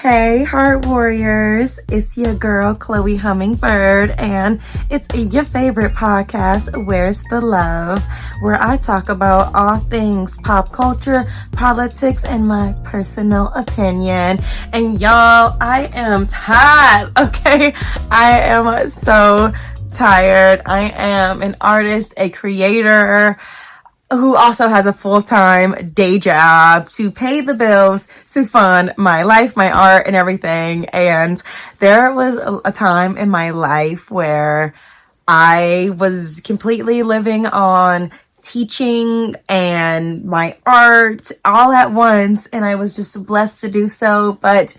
Hey heart warriors, it's your girl Kloii Hummingbird, and it's your favorite podcast, Where's the Love, where I talk about all things pop culture, politics, and my personal opinion. And y'all, I am tired, okay? I am so tired. I am an artist, a creator, who also has a full-time day job to pay the bills, to fund my life, my art, and everything. And there was a time in my life where I was completely living on teaching and my art all at once, and I was just blessed to do so. But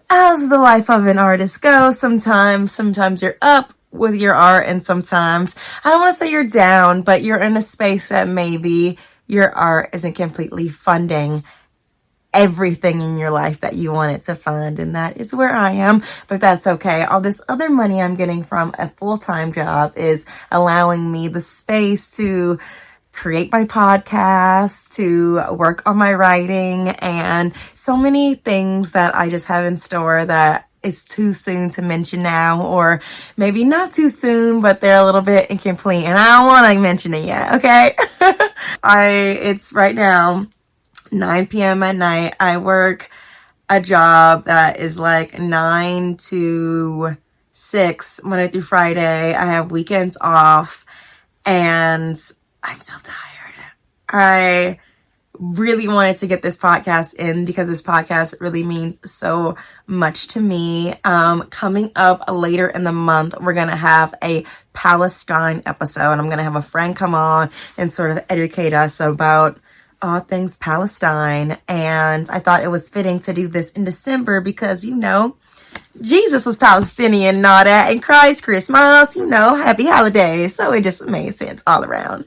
as the life of an artist goes, sometimes you're up with your art, and sometimes, I don't want to say you're down, but you're in a space that maybe your art isn't completely funding everything in your life that you want it to fund. And that is where I am, but that's okay. All this other money I'm getting from a full-time job is allowing me the space to create my podcast, to work on my writing, and so many things that I just have in store that it's too soon to mention now, or maybe not too soon, but they're a little bit incomplete, and I don't want to mention it yet, okay? It's right now 9 p.m. at night. I work a job that is like 9 to 6, Monday through Friday. I have weekends off, and I'm so tired. I really wanted to get this podcast in because this podcast really means so much to me. Coming up later in the month, we're going to have a Palestine episode. I'm going to have a friend come on and sort of educate us about all things Palestine. And I thought it was fitting to do this in December because, you know, Jesus was Palestinian and all that, and Christ Christmas, you know, happy holidays. So it just made sense all around.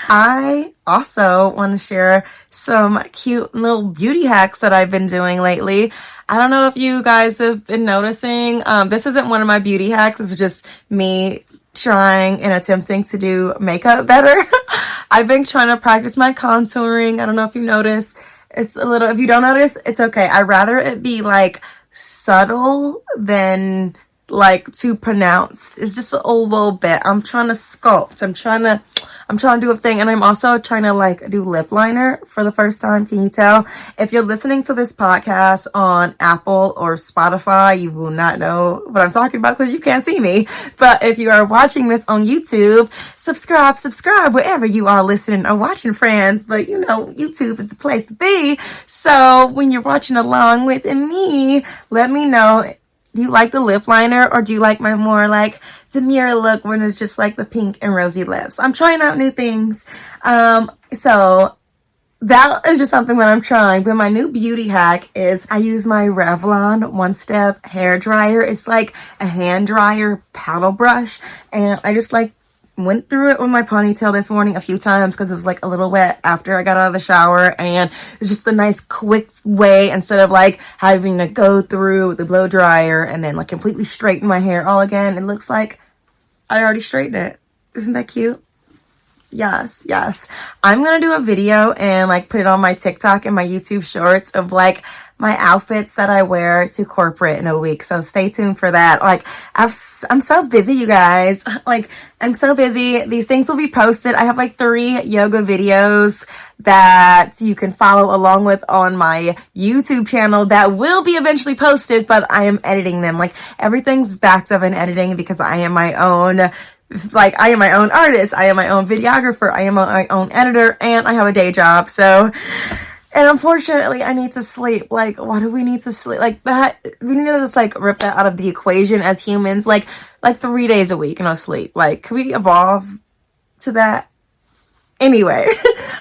I also want to share some cute little beauty hacks that I've been doing lately. I don't know if you guys have been noticing. This isn't one of my beauty hacks. It's just me trying and attempting to do makeup better. I've been trying to practice my contouring. I don't know if you notice. It's a little, if you don't notice, it's okay. I'd rather it be like subtle than like too pronounced. It's just a little bit. I'm trying to sculpt. I'm trying to do a thing, and I'm also trying to like do lip liner for the first time. Can you tell? If you're listening to this podcast on Apple or Spotify, you will not know what I'm talking about because you can't see me. But if you are watching this on YouTube, subscribe wherever you are listening or watching, friends. But you know, YouTube is the place to be. So when you're watching along with me, let me know. Do you like the lip liner, or do you like my more like demure look when it's just like the pink and rosy lips? I'm trying out new things. So that is just something that I'm trying. But my new beauty hack is I use my Revlon One Step hair dryer. It's like a hand dryer paddle brush, and I just like went through it with my ponytail this morning a few times because it was like a little wet after I got out of the shower, and it's just a nice quick way instead of like having to go through the blow dryer and then like completely straighten my hair all again. It looks like I already straightened it. Isn't that cute? Yes. I'm gonna do a video and like put it on my TikTok and my YouTube shorts of like my outfits that I wear to corporate in a week. So stay tuned for that. Like I'm so busy, you guys. Like I'm so busy. These things will be posted. I have like 3 yoga videos that you can follow along with on my YouTube channel that will be eventually posted, but I am editing them. Like everything's backed up in editing because I am my own artist, I am my own videographer, I am my own editor, and I have a day job. So, and unfortunately, I need to sleep. Like, why do we need to sleep? Like that, we need to just like rip that out of the equation as humans. Like 3 days a week, no sleep. Like, can we evolve to that? Anyway,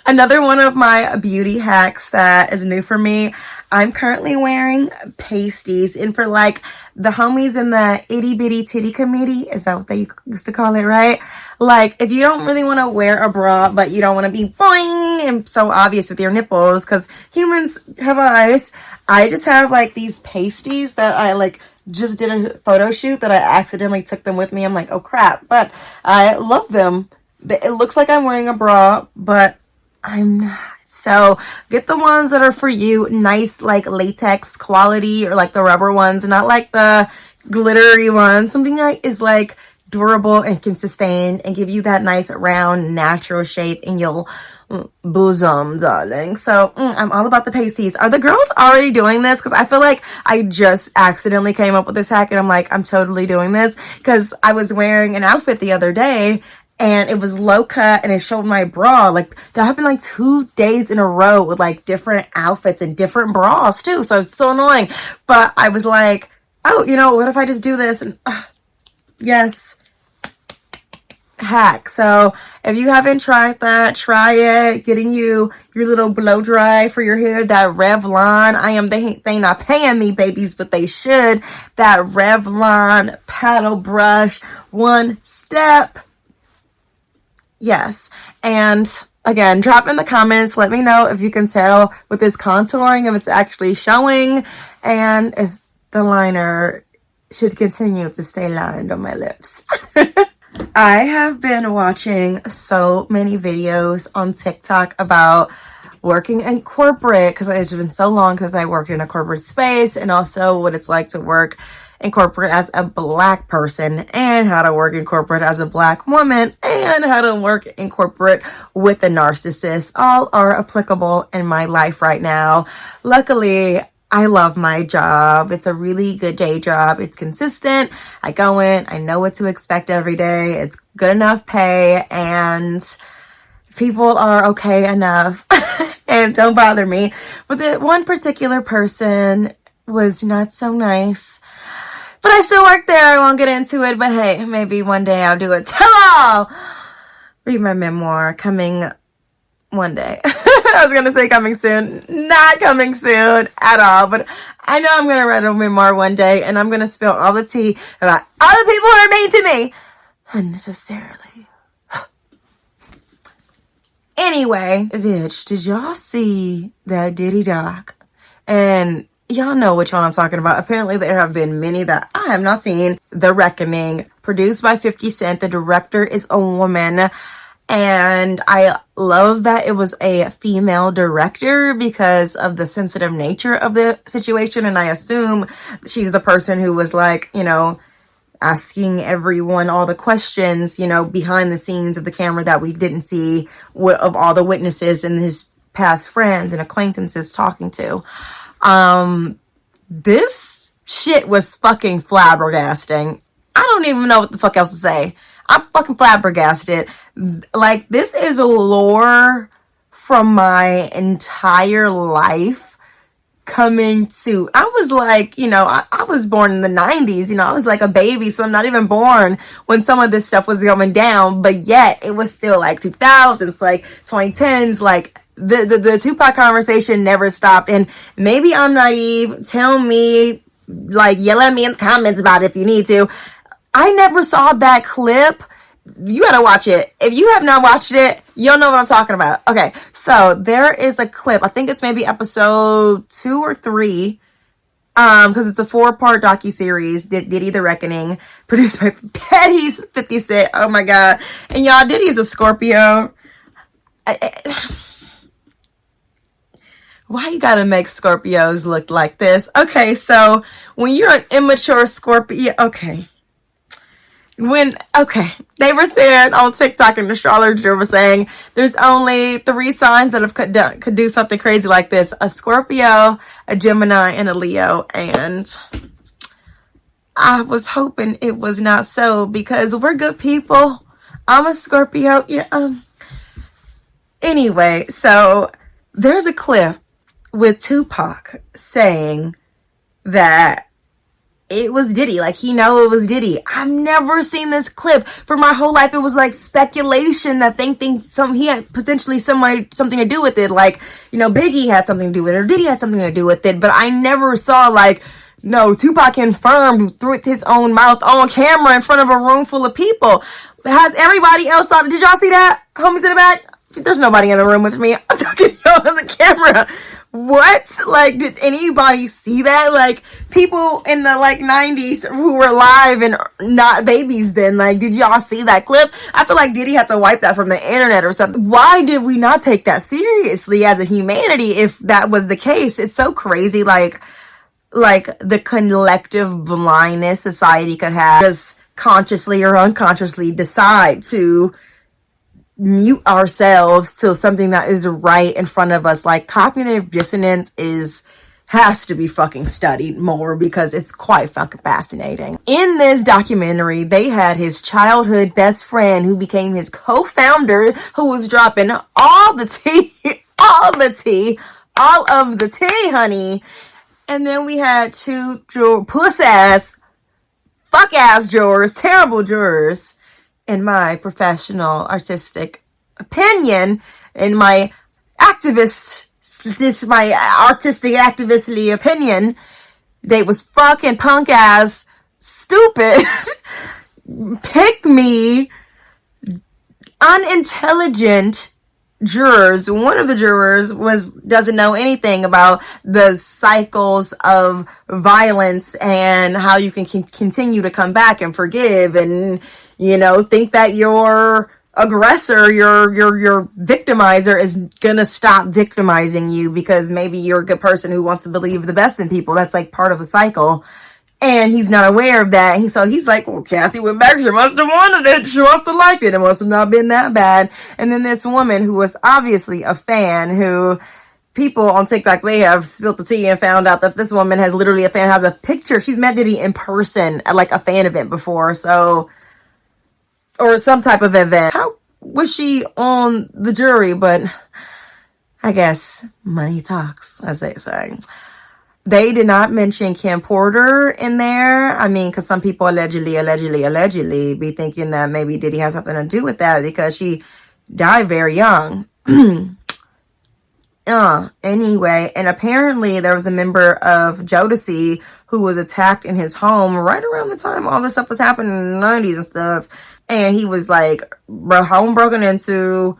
another one of my beauty hacks that is new for me, I'm currently wearing pasties, and for like the homies in the itty bitty titty committee, is that what they used to call it, right? Like if you don't really want to wear a bra, but you don't want to be boing and so obvious with your nipples, because humans have eyes, I just have like these pasties that I like just did a photo shoot that I accidentally took them with me. I'm like, oh crap, but I love them. It looks like I'm wearing a bra, but I'm not. So get the ones that are for you, nice like latex quality, or like the rubber ones, not like the glittery ones. Something that is like durable and can sustain and give you that nice round natural shape in your bosom, darling. So I'm all about the pasties. Are the girls already doing this? Because I feel like I just accidentally came up with this hack, and I'm like, I'm totally doing this, because I was wearing an outfit the other day and it was low cut and it showed my bra. Like that happened like 2 days in a row with like different outfits and different bras too. So it's so annoying. But I was like, oh, you know, what if I just do this? And yes, hack. So if you haven't tried that, try it. Getting you your little blow dry for your hair, that Revlon. They not paying me, babies, but they should. That Revlon paddle brush, one step. Yes. And again, drop in the comments. Let me know if you can tell with this contouring, if it's actually showing, and if the liner should continue to stay lined on my lips. I have been watching so many videos on TikTok about working in corporate, because it's been so long because I worked in a corporate space, and also what it's like to work in corporate as a Black person, and how to work in corporate as a Black woman, and how to work in corporate with a narcissist. All are applicable in my life right now. Luckily, I love my job. It's a really good day job. It's consistent. I go in, I know what to expect every day. It's good enough pay, and people are okay enough and don't bother me. But the one particular person was not so nice. But I still work there. I won't get into it. But hey, maybe one day I'll do it. Tell all. Read my memoir coming one day. I was going to say coming soon. Not coming soon at all. But I know I'm going to write a memoir one day. And I'm going to spill all the tea about all the people who are mean to me unnecessarily. Anyway, bitch, did y'all see that Diddy doc? And y'all know which one I'm talking about. Apparently there have been many that I have not seen. The Reckoning, produced by 50 Cent. The director is a woman. And I love that it was a female director because of the sensitive nature of the situation. And I assume she's the person who was like, you know, asking everyone all the questions, you know, behind the scenes of the camera that we didn't see, of all the witnesses and his past friends and acquaintances talking to. This shit was fucking flabbergasting. I don't even know what the fuck else to say. I'm fucking flabbergasted. Like, this is a lore from my entire life coming to, I was like, you know, I was born in the 90s, you know, I was like a baby, so I'm not even born when some of this stuff was going down, but yet it was still like 2000s, like 2010s, like the Tupac conversation never stopped. And maybe I'm naive, tell me, like, yell at me in the comments about it if you need to. I never saw that clip. You gotta watch it. If you have not watched it, you'll know what I'm talking about. Okay, so there is a clip. I think it's maybe episode 2 or 3. Because it's a 4-part docuseries, Diddy the Reckoning, produced by Petty's 50 Cent. Oh my god. And y'all, Diddy's a Scorpio. Why you gotta make Scorpios look like this? Okay, so when you're an immature Scorpio, okay, they were saying on TikTok, an astrologer was saying there's only 3 signs that could do something crazy like this: a Scorpio, a Gemini, and a Leo. And I was hoping it was not so, because we're good people. I'm a Scorpio. Yeah. Anyway, so there's a clip with Tupac saying that it was Diddy, like he know it was Diddy. I've never seen this clip for my whole life. It was like speculation that they think he had potentially something to do with it, like, you know, Biggie had something to do with it, or Diddy had something to do with it. But I never saw, like, no, Tupac confirmed through his own mouth on camera in front of a room full of people. Has everybody else saw it? Did y'all see that? Homies in the back? There's nobody in the room with me. I'm talking to y'all on the camera. What? Like, did anybody see that? Like, people in the like 90s who were alive and not babies then, like, did y'all see that clip? I feel like Diddy had to wipe that from the internet or something. Why did we not take that seriously as a humanity if that was the case? It's so crazy, like the collective blindness society could have, just consciously or unconsciously decide to mute ourselves to something that is right in front of us. Like, cognitive dissonance has to be fucking studied more because it's quite fucking fascinating. In this documentary, they had his childhood best friend who became his co-founder, who was dropping all the tea, all of the tea, honey. And then we had two fuck-ass jurors, terrible jurors, in my professional artistic opinion, in my artistic activistly opinion, they was fucking punk ass, stupid, pick me, unintelligent jurors. One of the jurors doesn't know anything about the cycles of violence and how you can continue to come back and forgive and, you know, think that your aggressor, your victimizer is gonna stop victimizing you because maybe you're a good person who wants to believe the best in people. That's like part of the cycle. And he's not aware of that. So he's like, well, Cassie went back. She must have wanted it. She must have liked it. It must have not been that bad. And then this woman who was obviously a fan, who people on TikTok, they have spilled the tea and found out that this woman has literally has a picture. She's met Diddy in person at like a fan event before. So, or some type of event. How was she on the jury? But I guess money talks, as they say. They did not mention Kim Porter in there. I mean, because some people allegedly be thinking that maybe Diddy has something to do with that because she died very young. Anyway, and apparently there was a member of Jodeci who was attacked in his home right around the time all this stuff was happening in the 90s and stuff. And he was like, home broken into,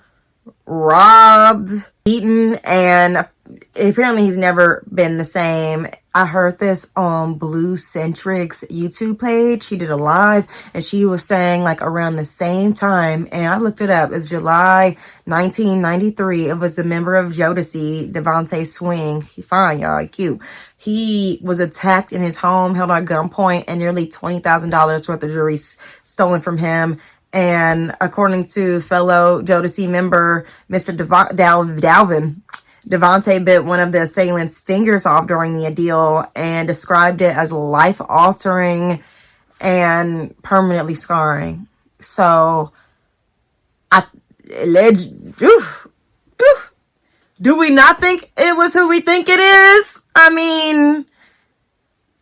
robbed, beaten, and apparently he's never been the same. I heard this on Blue Centric's YouTube page. She did a live and she was saying like around the same time, and I looked it up, it's July 1993. It was a member of Jodeci, Devontae Swing. He fine, y'all, cute. He was attacked in his home, held at gunpoint, and nearly $20,000 worth of jewelry stolen from him. And according to fellow Jodeci member, Mr. Dalvin, Devontae bit one of the assailant's fingers off during the ordeal and described it as life-altering and permanently scarring. So, do we not think it was who we think it is? I mean,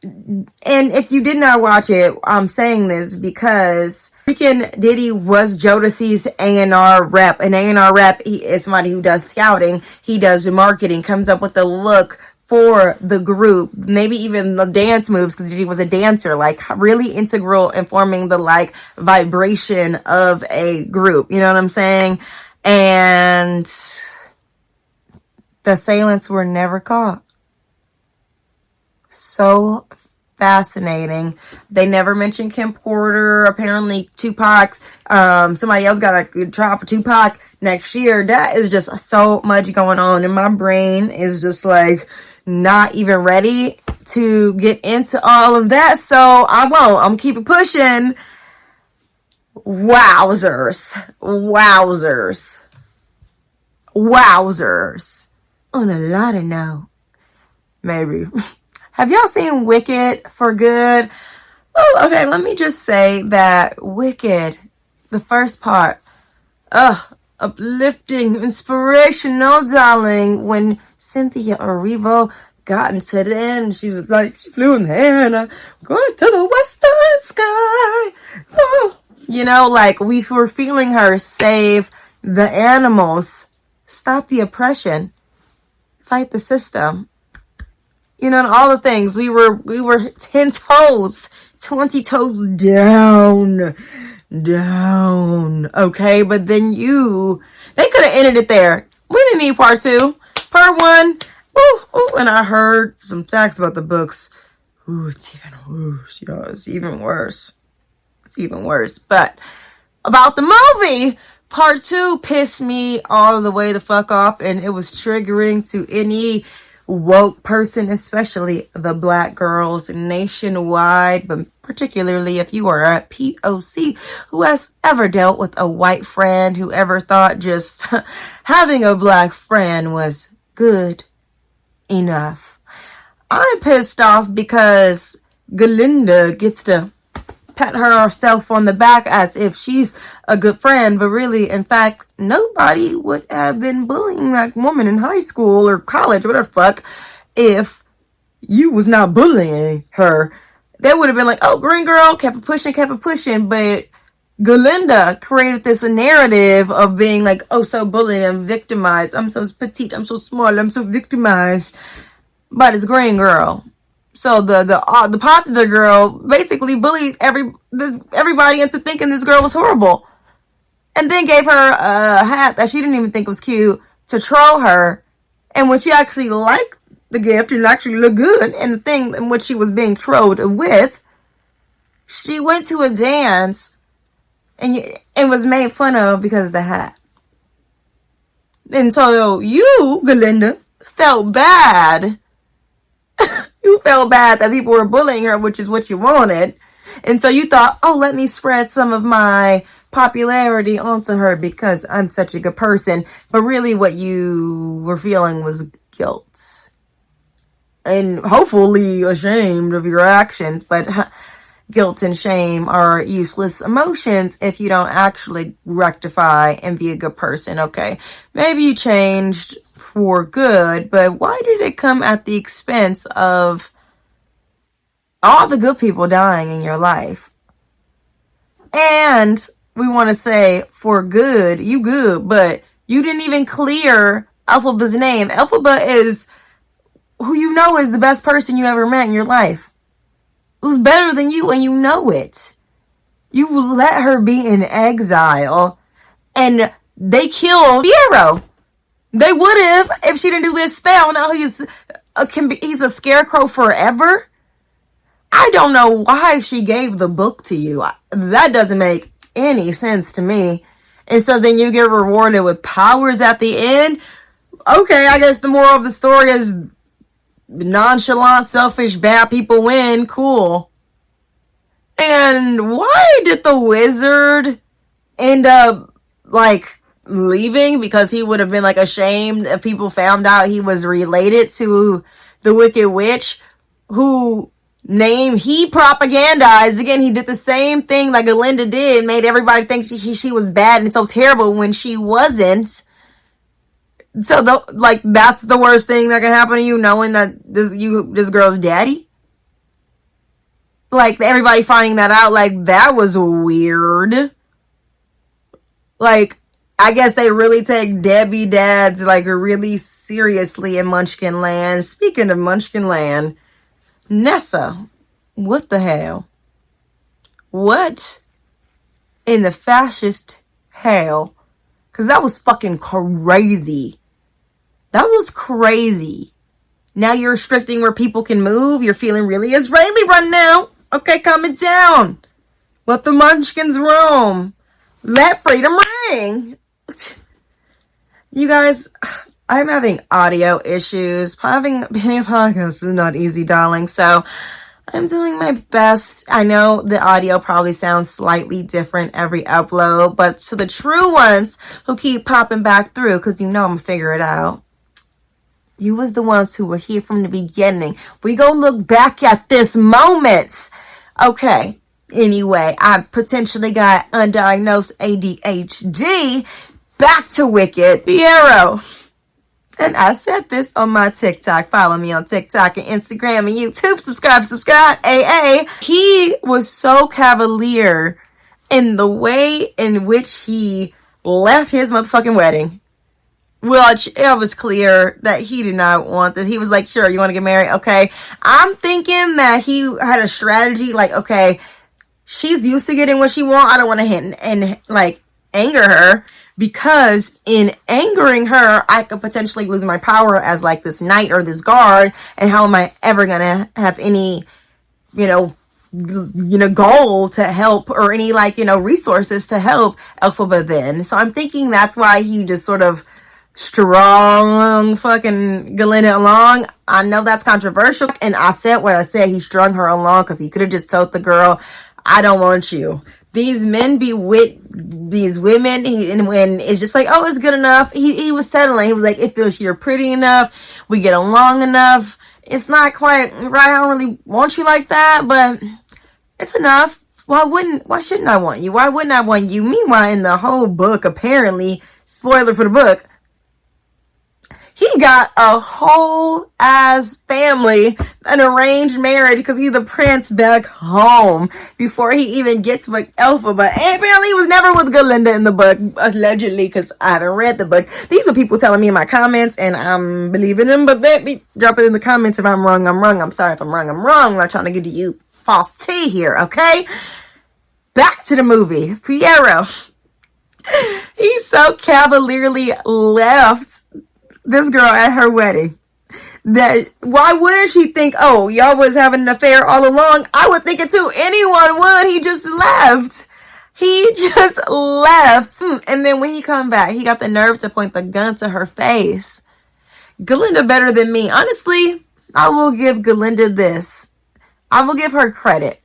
and if you did not watch it, I'm saying this because freaking Diddy was Jodeci's A&R rep. An A&R rep, he is somebody who does scouting. He does marketing, comes up with the look for the group, maybe even the dance moves, because Diddy was a dancer, like really integral in forming the like vibration of a group. You know what I'm saying? And the assailants were never caught. So fascinating. They never mentioned Kim Porter. Apparently Tupac's, somebody else got a trial for Tupac next year. That is just so much going on, and my brain is just like not even ready to get into all of that, so I won't. I'm keep it pushing. Wowzers. On a lighter note, maybe. Have y'all seen Wicked for Good? Oh, okay, let me just say that Wicked, the first part, uplifting, inspirational, darling. When Cynthia Erivo got into the end, she was like, she flew in the air and I'm going to the western sky. Oh. You know, like we were feeling her save the animals, stop the oppression, fight the system. You know, and all the things. We were 10 toes, 20 toes down. Okay, but then they could have ended it there. We didn't need part 2. Part 1, Ooh, ooh, and I heard some facts about the books. Ooh, it's even worse, y'all. It's even worse. It's even worse. But about the movie, part 2 pissed me all the way the fuck off, and it was triggering to any woke person, especially the black girls nationwide, but particularly if you are a POC who has ever dealt with a white friend, who ever thought just having a black friend was good enough. I'm pissed off because Galinda gets to pat herself on the back as if she's a good friend, but really, in fact, nobody would have been bullying that woman in high school or college, whatever the fuck, if you was not bullying her. They would have been like, oh, green girl, kept it pushing, but Galinda created this narrative of being like, oh, so bullied and victimized. I'm so petite, I'm so small, I'm so victimized by this green girl. So the popular girl basically bullied everybody into thinking this girl was horrible, and then gave her a hat that she didn't even think was cute to troll her. And when she actually liked the gift and actually looked good and the thing in which she was being trolled with, she went to a dance and was made fun of because of the hat. And so you, Galinda, felt bad. You felt bad that people were bullying her, which is what you wanted. And so you thought, oh, let me spread some of my popularity onto her because I'm such a good person. But really what you were feeling was guilt. And hopefully ashamed of your actions. But guilt and shame are useless emotions if you don't actually rectify and be a good person. Okay, maybe you changed for good, but why did it come at the expense of all the good people dying in your life? And we want to say for good, you good, but you didn't even clear Elphaba's name. Elphaba is who you know is the best person you ever met in your life, who's better than you, and you know it. You let her be in exile, and they killed Fiero. They would have if she didn't do this spell. Now he's a scarecrow forever. I don't know why she gave the book to you. That doesn't make any sense to me. And so then you get rewarded with powers at the end. Okay, I guess the moral of the story is nonchalant, selfish, bad people win. Cool. And why did the wizard end up like leaving? Because he would have been like ashamed if people found out he was related to the Wicked Witch, who name he propagandized. Again, he did the same thing like Galinda did, made everybody think she was bad and so terrible when she wasn't. So that's the worst thing that can happen to you, knowing that this girl's daddy. Like everybody finding that out, like that was weird. Like I guess they really take Debbie dads like really seriously in Munchkin Land. Speaking of Munchkin Land, Nessa, what the hell? What in the fascist hell? Because that was fucking crazy. That was crazy. Now you're restricting where people can move. You're feeling really Israeli right now. Okay, calm it down. Let the munchkins roam. Let freedom ring. You guys, I'm having audio issues. Having a podcast is not easy, darling. So I'm doing my best. I know the audio probably sounds slightly different every upload, but to the true ones who keep popping back through, because you know I'm gonna figure it out. You was the ones who were here from the beginning. We go look back at this moment. Okay. Anyway, I potentially got undiagnosed ADHD. Back to Wicked Fiero. And I said this on my TikTok. Follow me on TikTok and Instagram and YouTube. Subscribe. AA. He was so cavalier in the way in which he left his motherfucking wedding. Well, it was clear that he did not want this. He was like, sure, you want to get married? Okay. I'm thinking that he had a strategy like, okay, she's used to getting what she wants. I don't want to hit and like anger her. because in angering her, I could potentially lose my power as like this knight or this guard. And how am I ever gonna have any, goal to help or any resources to help Elphaba then? So I'm thinking that's why he just sort of strung fucking Galinda along. I know that's controversial, and I said what I said. He strung her along because he could have just told the girl, I don't want you. These men be with these women, and when it's just like, oh, it's good enough. He was settling. He was like, it feels you're pretty enough. We get along enough. It's not quite right. I don't really want you like that, but it's enough. Why shouldn't I want you? Why wouldn't I want you? Meanwhile, in the whole book, apparently, spoiler for the book, he got a whole ass family, an arranged marriage, because he's the prince back home before he even gets with Elphaba. And apparently he was never with Galinda in the book, allegedly, because I haven't read the book. These are people telling me in my comments, and I'm believing them, but baby, drop it in the comments if I'm wrong, I'm wrong. I'm sorry if I'm wrong, I'm wrong. I'm not trying to give you false tea here, okay? Back to the movie. Fiyero. He so cavalierly left this girl at her wedding that why wouldn't she think, oh, y'all was having an affair all along? I would think it too. Anyone would. He just left. And then when he come back, he got the nerve to point the gun to her face. Galinda better than me. Honestly, I will give Galinda this. I will give her credit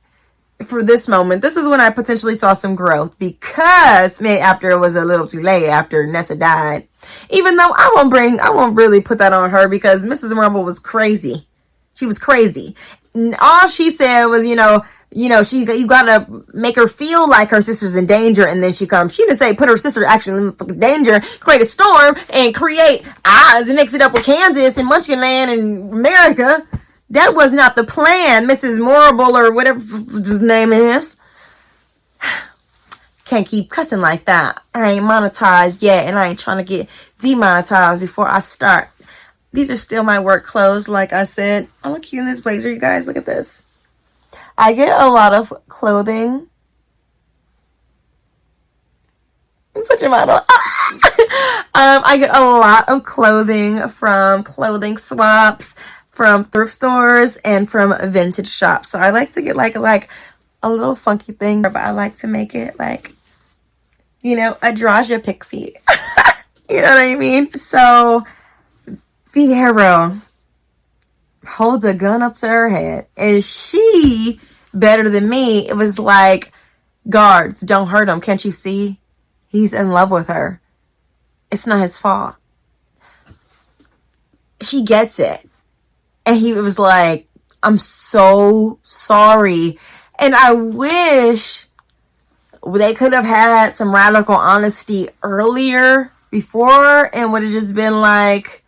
for this moment. This is when I potentially saw some growth, because maybe after it was a little too late after Nessa died. Even though I won't really put that on her, because Mrs. Marble was crazy. She was crazy. All she said was, you gotta make her feel like her sister's in danger, and then she comes. She didn't say put her sister actually in fucking danger, create a storm, and create Oz and mix it up with Kansas and Munchkinland and America. That was not the plan, Mrs. Marble, or whatever his name is. Can't keep cussing like that. I ain't monetized yet, and I ain't trying to get demonetized before I start. These are still my work clothes, like I said. I look cute in this blazer, you guys. Look at this. I get a lot of clothing. I'm such a model. I get a lot of clothing from clothing swaps, from thrift stores, and from vintage shops. So I like to get like a little funky thing, but I like to make it like, a Draja pixie. You know what I mean? So Fiyero holds a gun up to her head, and she, better than me, it was like, guards, don't hurt him. Can't you see? He's in love with her. It's not his fault. She gets it. And he was like, I'm so sorry. And I wish they could have had some radical honesty earlier, before, and would have just been like,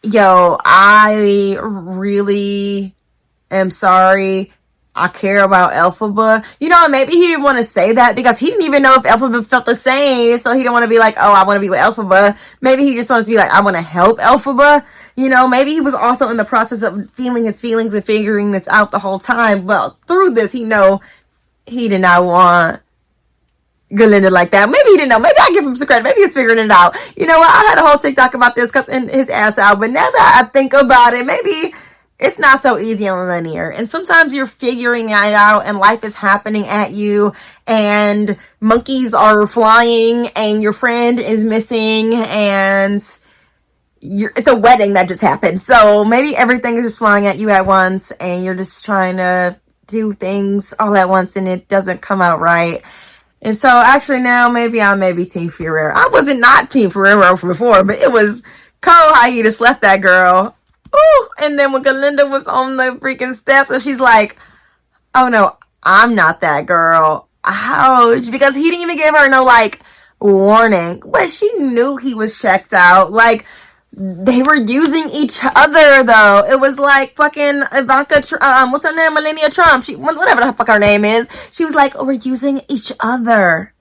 yo, I really am sorry. I care about Elphaba. Maybe he didn't want to say that because he didn't even know if Elphaba felt the same. So he didn't want to be like, oh, I want to be with Elphaba. Maybe he just wants to be like, I want to help Elphaba. Maybe he was also in the process of feeling his feelings and figuring this out the whole time. But through this, he did not want Galinda like that. Maybe he didn't know. Maybe I give him some credit. Maybe he's figuring it out. You know what? I had a whole TikTok about this cussing his ass out. But now that I think about it, maybe it's not so easy and linear. And sometimes you're figuring it out and life is happening at you and monkeys are flying and your friend is missing and it's a wedding that just happened. So maybe everything is just flying at you at once and you're just trying to do things all at once and it doesn't come out right. And so actually now maybe I may be Team Fiyero. I wasn't not Team Fiyero from before, but it was cold how he just left that girl. Ooh, and then when Galinda was on the freaking steps, and she's like, oh no, I'm not that girl. Ouch. Because he didn't even give her no, warning. But she knew he was checked out. They were using each other, though. It was like fucking Ivanka, what's her name? Melania Trump. Whatever the fuck her name is. She was like, we're using each other.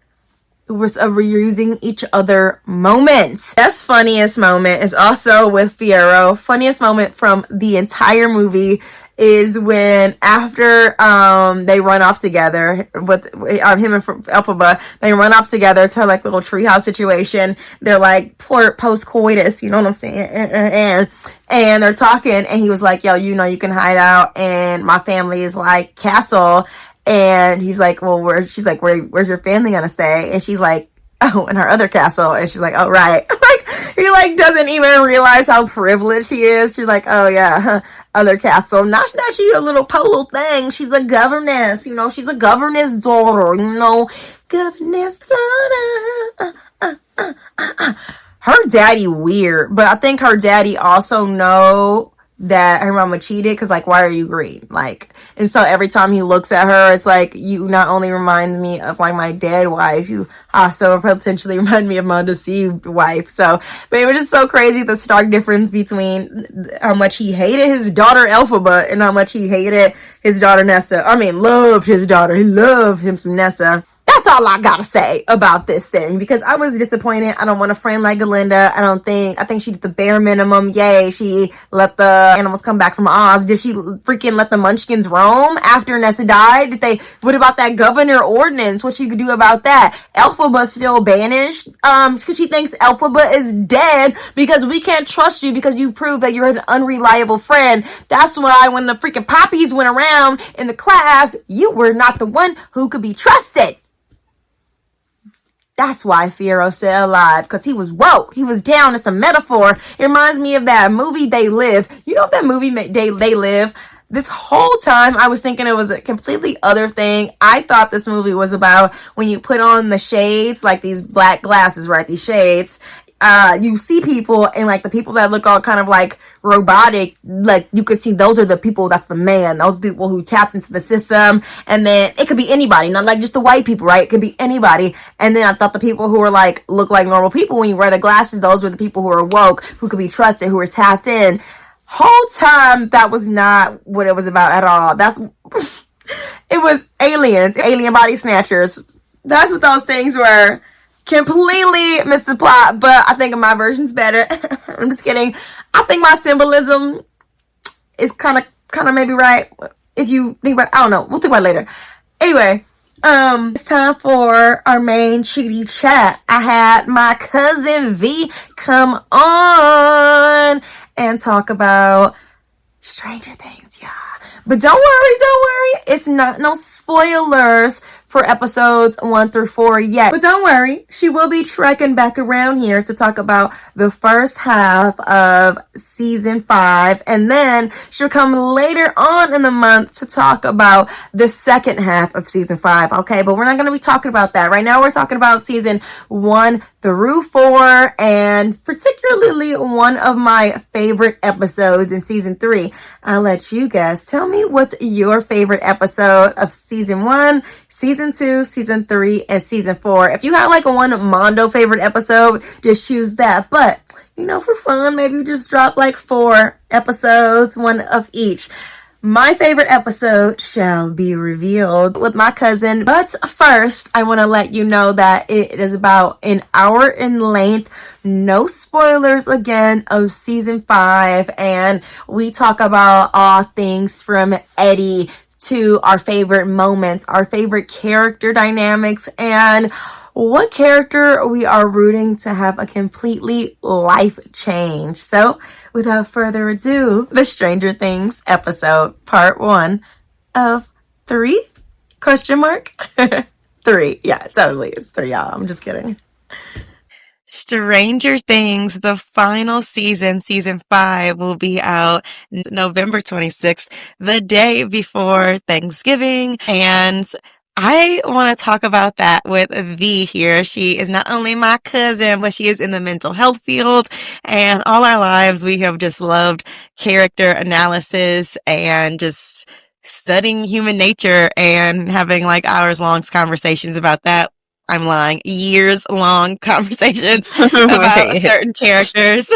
We're using each other moments. Best funniest moment is also with Fiyero. Funniest moment from the entire movie is when after they run off together with him and Elphaba, they run off together to like little treehouse situation. They're like post coitus, you know what I'm saying? And they're talking, and he was like, "Yo, you know, you can hide out in my family's like castle." And he's like, "Well, she's like, where's your family gonna stay?" And she's like, "Oh, in her other castle." And she's like, "Oh, right." Like, he like doesn't even realize how privileged he is. She's like, "Oh yeah, other castle. Not she a little polo thing. She's a governess, you know, she's a governess daughter, you know, governess daughter." Her daddy weird, but I think her daddy also know that her mama cheated, because like, why are you green? Like, and so every time he looks at her, it's like, you not only remind me of like my dead wife, you also potentially remind me of my deceived wife. So, but it was just so crazy, the stark difference between how much he hated his daughter Elphaba and how much he hated his daughter Nessa. I mean, loved his daughter. He loved him some Nessa. That's all I gotta say about this thing, because I was disappointed. I don't want a friend like Galinda. I think she did the bare minimum. Yay, she let the animals come back from Oz. Did she freaking let the munchkins roam after Nessa died? What about that governor ordinance? What she could do about that? Elphaba's still banished, because she thinks Elphaba is dead because we can't trust you because you proved that you're an unreliable friend. That's why when the freaking poppies went around in the class, you were not the one who could be trusted. That's why Fiyero stayed alive, because he was woke. He was down. It's a metaphor. It reminds me of that movie They Live. You know that movie They Live? This whole time I was thinking it was a completely other thing. I thought this movie was about when you put on the shades, like these black glasses, right? These shades. You see people, and like the people that look all kind of like robotic, like you could see those are the people, that's the man, those people who tapped into the system. And then it could be anybody, not like just the white people, right? It could be anybody. And then I thought the people who were like, look like normal people when you wear the glasses, those were the people who are woke, who could be trusted, who were tapped in. Whole time, that was not what it was about at all. It was aliens, alien body snatchers. That's what those things were. Completely missed the plot, but I think my version's better. I'm just kidding. I think my symbolism is kind of maybe right. If you think about it, I don't know. We'll think about it later. Anyway, it's time for our main cheaty chat. I had my cousin V come on and talk about Stranger Things, yeah. But don't worry. It's not no spoilers for episodes 1 through 4 yet. But don't worry, she will be trekking back around here to talk about the first half of season 5. And then she'll come later on in the month to talk about the second half of season 5. Okay, but we're not going to be talking about that. Right now we're talking about season 1 through 4, and particularly one of my favorite episodes in season 3. I'll let you guys tell me what's your favorite episode of season 1, season 2, season 3, and season 4. If you have like a one Mondo favorite episode, just choose that. But, you know, for fun, maybe just drop like 4 episodes, one of each. My favorite episode shall be revealed with my cousin. But first, I want to let you know that it is about an hour in length. No spoilers again of season 5. And we talk about all things from Eddie to our favorite moments, our favorite character dynamics, and what character we are rooting to have a completely life change. So, without further ado, the Stranger Things episode, part 1 of 3? Question mark? 3. Yeah, totally. It's 3, y'all. I'm just kidding. Stranger Things, the final season, season 5, will be out November 26th, the day before Thanksgiving. And I want to talk about that with V here. She is not only my cousin, but she is in the mental health field. And all our lives, we have just loved character analysis and just studying human nature and having like hours-long conversations about that. I'm lying. Years-long conversations about certain characters.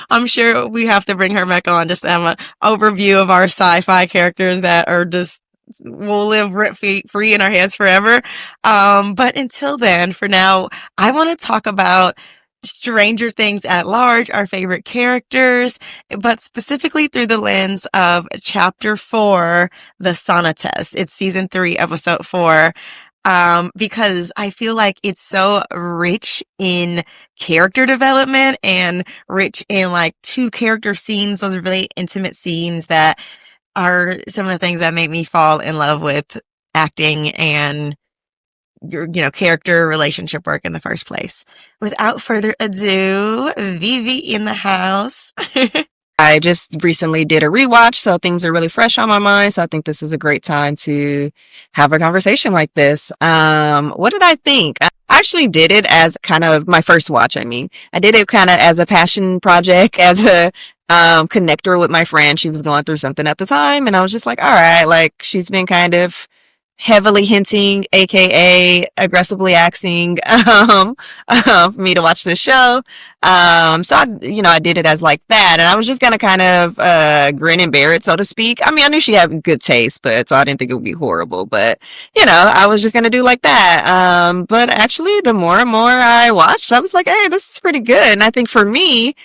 I'm sure we have to bring her back on just to have an overview of our sci-fi characters that are just will live rent-free in our heads forever. But until then, for now, I want to talk about Stranger Things at large, our favorite characters, but specifically through the lens of chapter 4, the Sauna Test. It's season 3, episode 4. Because I feel like it's so rich in character development and rich in like two character scenes, those really intimate scenes that are some of the things that make me fall in love with acting and your, character relationship work in the first place. Without further ado, Vivi in the house. I just recently did a rewatch, so things are really fresh on my mind. So I think this is a great time to have a conversation like this. What did I think? I actually did it as kind of my first watch. I mean, I did it kind of as a passion project, as a connector with my friend. She was going through something at the time, and I was just like, all right, like she's been kind of heavily hinting, aka aggressively asking, for me to watch this show. So I did it as like that, and I was just gonna kind of grin and bear it, so to speak. I mean, I knew she had good taste, but so I didn't think it would be horrible. But I was just gonna do like that. But actually, the more and more I watched, I was like, hey, this is pretty good. And I think for me,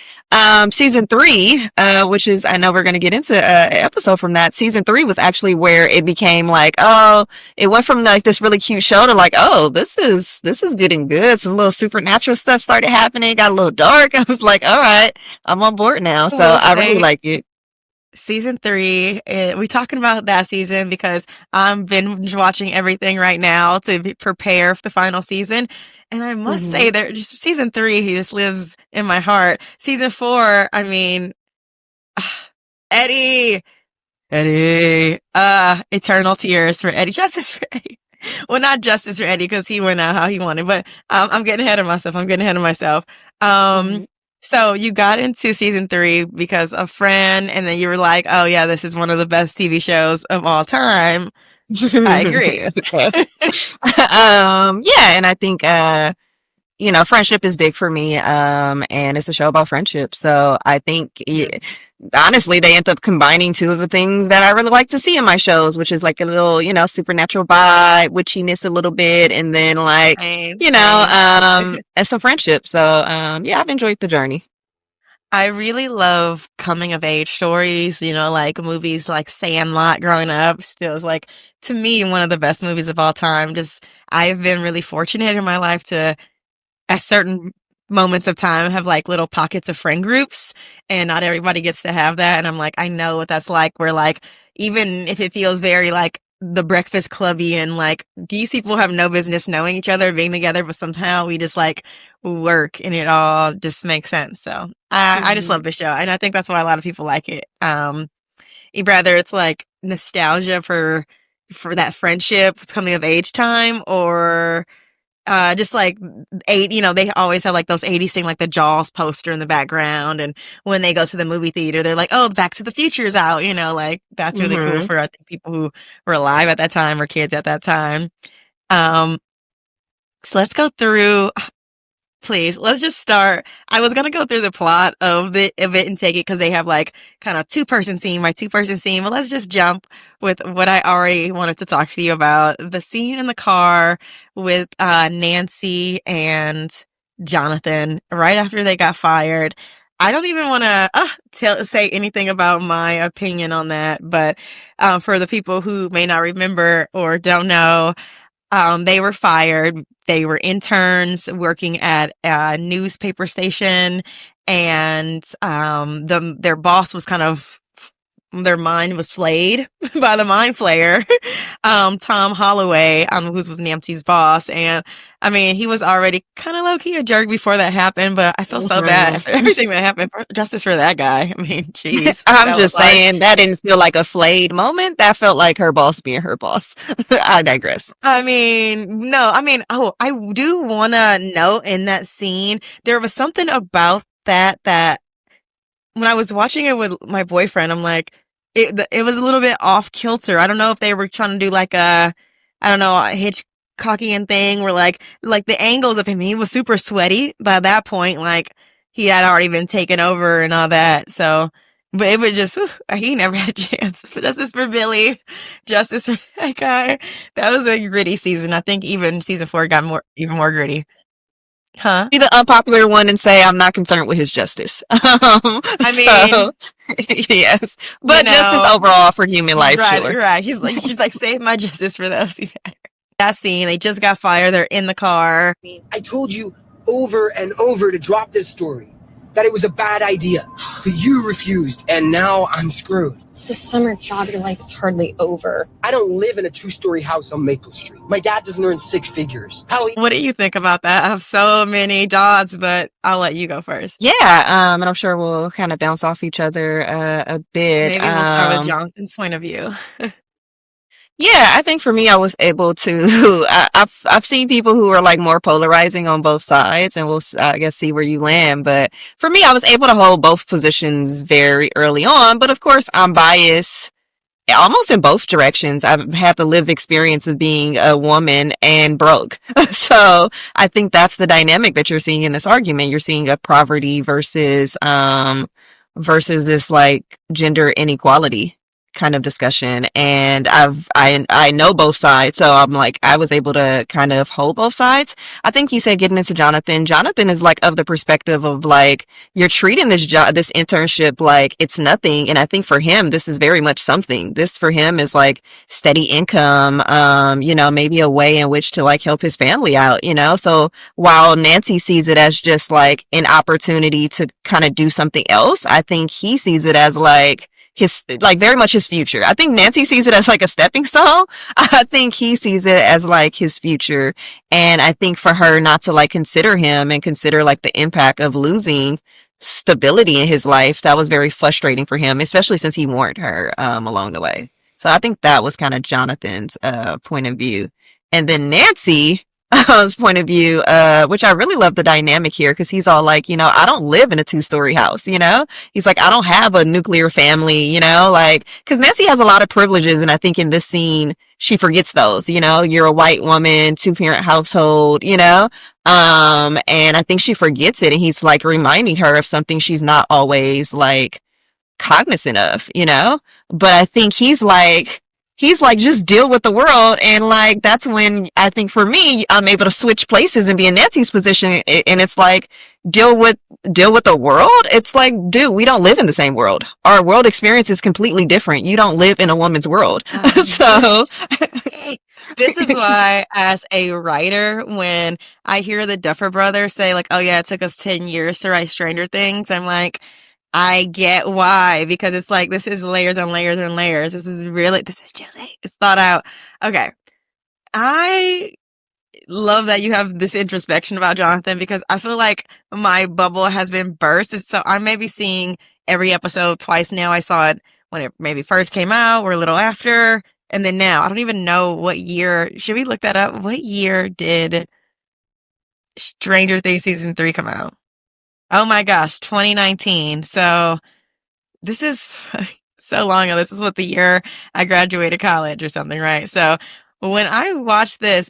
season 3, which is, I know we're going to get into an episode from that. Season 3 was actually where it became like, oh, it went from like this really cute show to like, oh, this is getting good. Some little supernatural stuff started happening. Got a little dark. I was like, all right, I'm on board now. So I really like it. Season 3, we talking about that season because I'm binge watching everything right now to prepare for the final season. And I must say that just season 3, he just lives in my heart. Season 4, I mean, Eddie, eternal tears for Eddie, justice for Eddie. Well, not justice for Eddie because he went out how he wanted, but I'm getting ahead of myself. So you got into season 3 because a friend, and then you were like, oh yeah, this is one of the best TV shows of all time. I agree. Yeah, and I think friendship is big for me, and it's a show about friendship. So I think, honestly, they end up combining two of the things that I really like to see in my shows, which is like a little, supernatural vibe, witchiness a little bit, and then like, and some friendship. So, yeah, I've enjoyed the journey. I really love coming of age stories, like movies like Sandlot growing up. Still is like, to me, one of the best movies of all time. Just, I've been really fortunate in my life to, at certain moments of time, have like little pockets of friend groups, and not everybody gets to have that. And I'm like, I know what that's like, where like, even if it feels very like the Breakfast Clubby, and like these people have no business knowing each other, being together, but somehow we just like work and it all just makes sense. So I just love the show, and I think that's why a lot of people like it. Rather it's like nostalgia for that friendship, coming of age time, or just like they always have like those 80s thing, like the Jaws poster in the background, and when they go to the movie theater, they're like, oh, Back to the Future's out, like that's really cool for, I think, people who were alive at that time or kids at that time. So let's go through. Please, let's just start. I was gonna go through the plot of it and take it because they have like kind of two-person scene, but let's just jump with what I already wanted to talk to you about. The scene in the car with Nancy and Jonathan right after they got fired. I don't even want to say anything about my opinion on that, but for the people who may not remember or don't know, they were fired. They were interns working at a newspaper station, and their boss was their mind was flayed by the mind flayer, Tom Holloway, who was Nancy's boss. And I mean, he was already kind of low key a jerk before that happened, but I feel so bad after everything that happened. Justice for that guy. I mean, jeez. I'm just saying that didn't feel like a flayed moment. That felt like her boss being her boss. I digress. I mean, no, I mean, I do want to note in that scene, there was something about that when I was watching it with my boyfriend, I'm like, it was a little bit off kilter. I don't know if they were trying to do like a Hitchcockian thing where like the angles of him, he was super sweaty by that point, like he had already been taken over and all that. So, but it was just, he never had a chance. But justice for Billy, justice for that guy. That was a gritty season. I think even season 4 got even more gritty. Huh? Be the unpopular one and say I'm not concerned with his justice. I mean, So yes, you but justice know, overall for human life, right, sure. right. She's like, save my justice for those who matter. That scene, they just got fired. They're in the car. I told you over and over to drop this story, that it was a bad idea, but you refused, and now I'm screwed. It's a summer job. Your life is hardly over. I don't live in a 2-story house on Maple Street. My dad doesn't earn 6 figures. Hell, What do you think about that? I have so many dots, but I'll let you go first. Yeah, and I'm sure we'll kind of bounce off each other a bit. Maybe we'll start with Jonathan's point of view. Yeah, I think for me, I was able to. I've seen people who are like more polarizing on both sides, and I guess see where you land. But for me, I was able to hold both positions very early on. But of course, I'm biased almost in both directions. I've had the lived experience of being a woman and broke. So I think that's the dynamic that you're seeing in this argument. You're seeing a poverty versus this like gender inequality kind of discussion. And I know both sides. So I'm like, I was able to kind of hold both sides. I think you said getting into Jonathan. Jonathan is like of the perspective of like, you're treating this job, this internship, like it's nothing. And I think for him, this is very much something. This for him is like steady income, maybe a way in which to like help his family out, So while Nancy sees it as just like an opportunity to kind of do something else, I think he sees it as like, his like very much his future. I think Nancy sees it as like a stepping stone. I think he sees it as like his future. And I think for her not to like consider him and consider like the impact of losing stability in his life, that was very frustrating for him, especially since he warned her along the way. So I think that was kind of Jonathan's point of view. And then Nancy point of view, which I really love the dynamic here because he's all like, I don't live in a 2-story house, He's like, I don't have a nuclear family, like, because Nancy has a lot of privileges. And I think in this scene, she forgets those, you're a white woman, 2-parent household, and I think she forgets it. And he's like reminding her of something she's not always like cognizant of, but I think he's like, just deal with the world. And like, that's when I think for me, I'm able to switch places and be in Nancy's position. And it's like, deal with the world. It's like, dude, we don't live in the same world. Our world experience is completely different. You don't live in a woman's world. So this is why as a writer, when I hear the Duffer Brothers say like, oh yeah, it took us 10 years to write Stranger Things, I'm like, I get why, because it's like, this is layers and layers and layers. This is Jose. It's thought out. Okay. I love that you have this introspection about Jonathan because I feel like my bubble has been burst. So I'm maybe seeing every episode twice now. I saw it when it maybe first came out or a little after. And then now I don't even know what year. Should we look that up? What year did Stranger Things season 3 come out? Oh my gosh, 2019. So this is so long ago. This is what the year I graduated college or something, right? So when I watched this,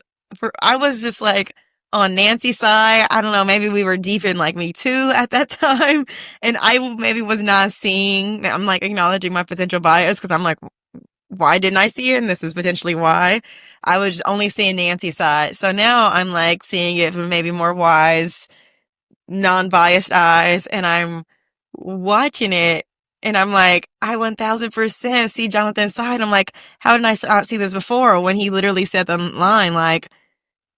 I was just like on Nancy's side. I don't know, maybe we were deep in like Me Too at that time. And I maybe was not seeing, I'm like acknowledging my potential bias because I'm like, why didn't I see it? And this is potentially why. I was only seeing Nancy's side. So now I'm like seeing it from maybe more wise, non-biased eyes, and I'm watching it and I'm like, I 1000% see Jonathan's side. I'm like, how did I not see this before? When he literally said the line like,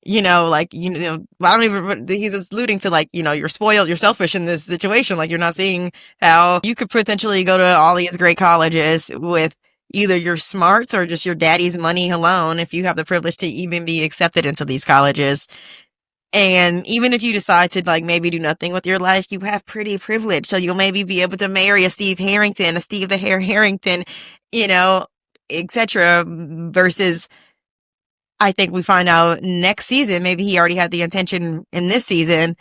I don't even, he's just alluding to like, you're spoiled, you're selfish in this situation. Like, you're not seeing how you could potentially go to all these great colleges with either your smarts or just your daddy's money alone if you have the privilege to even be accepted into these colleges. And even if you decide to like maybe do nothing with your life, you have pretty privilege. So you'll maybe be able to marry a Steve Harrington, a Steve the Hair Harrington, etc. Versus, I think we find out next season, maybe he already had the intention in this season.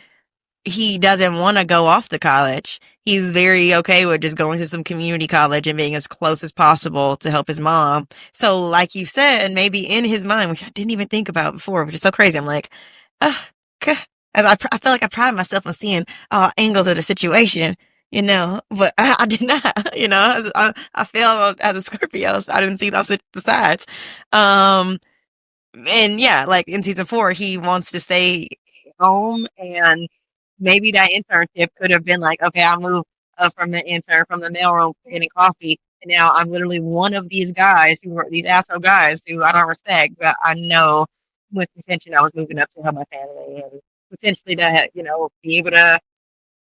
He doesn't want to go off to college. He's very okay with just going to some community college and being as close as possible to help his mom. So like you said, maybe in his mind, which I didn't even think about before, which is so crazy. I'm like, as I feel like I pride myself on seeing all angles of the situation, but I did not, I failed as a Scorpio, so I didn't see the sides. And yeah, like in season 4, he wants to stay home, and maybe that internship could have been like, okay, I'll move from the mailroom getting coffee, and now I'm literally one of these guys who are these asshole guys who I don't respect, but I know with intention I was moving up to help my family and potentially to be able to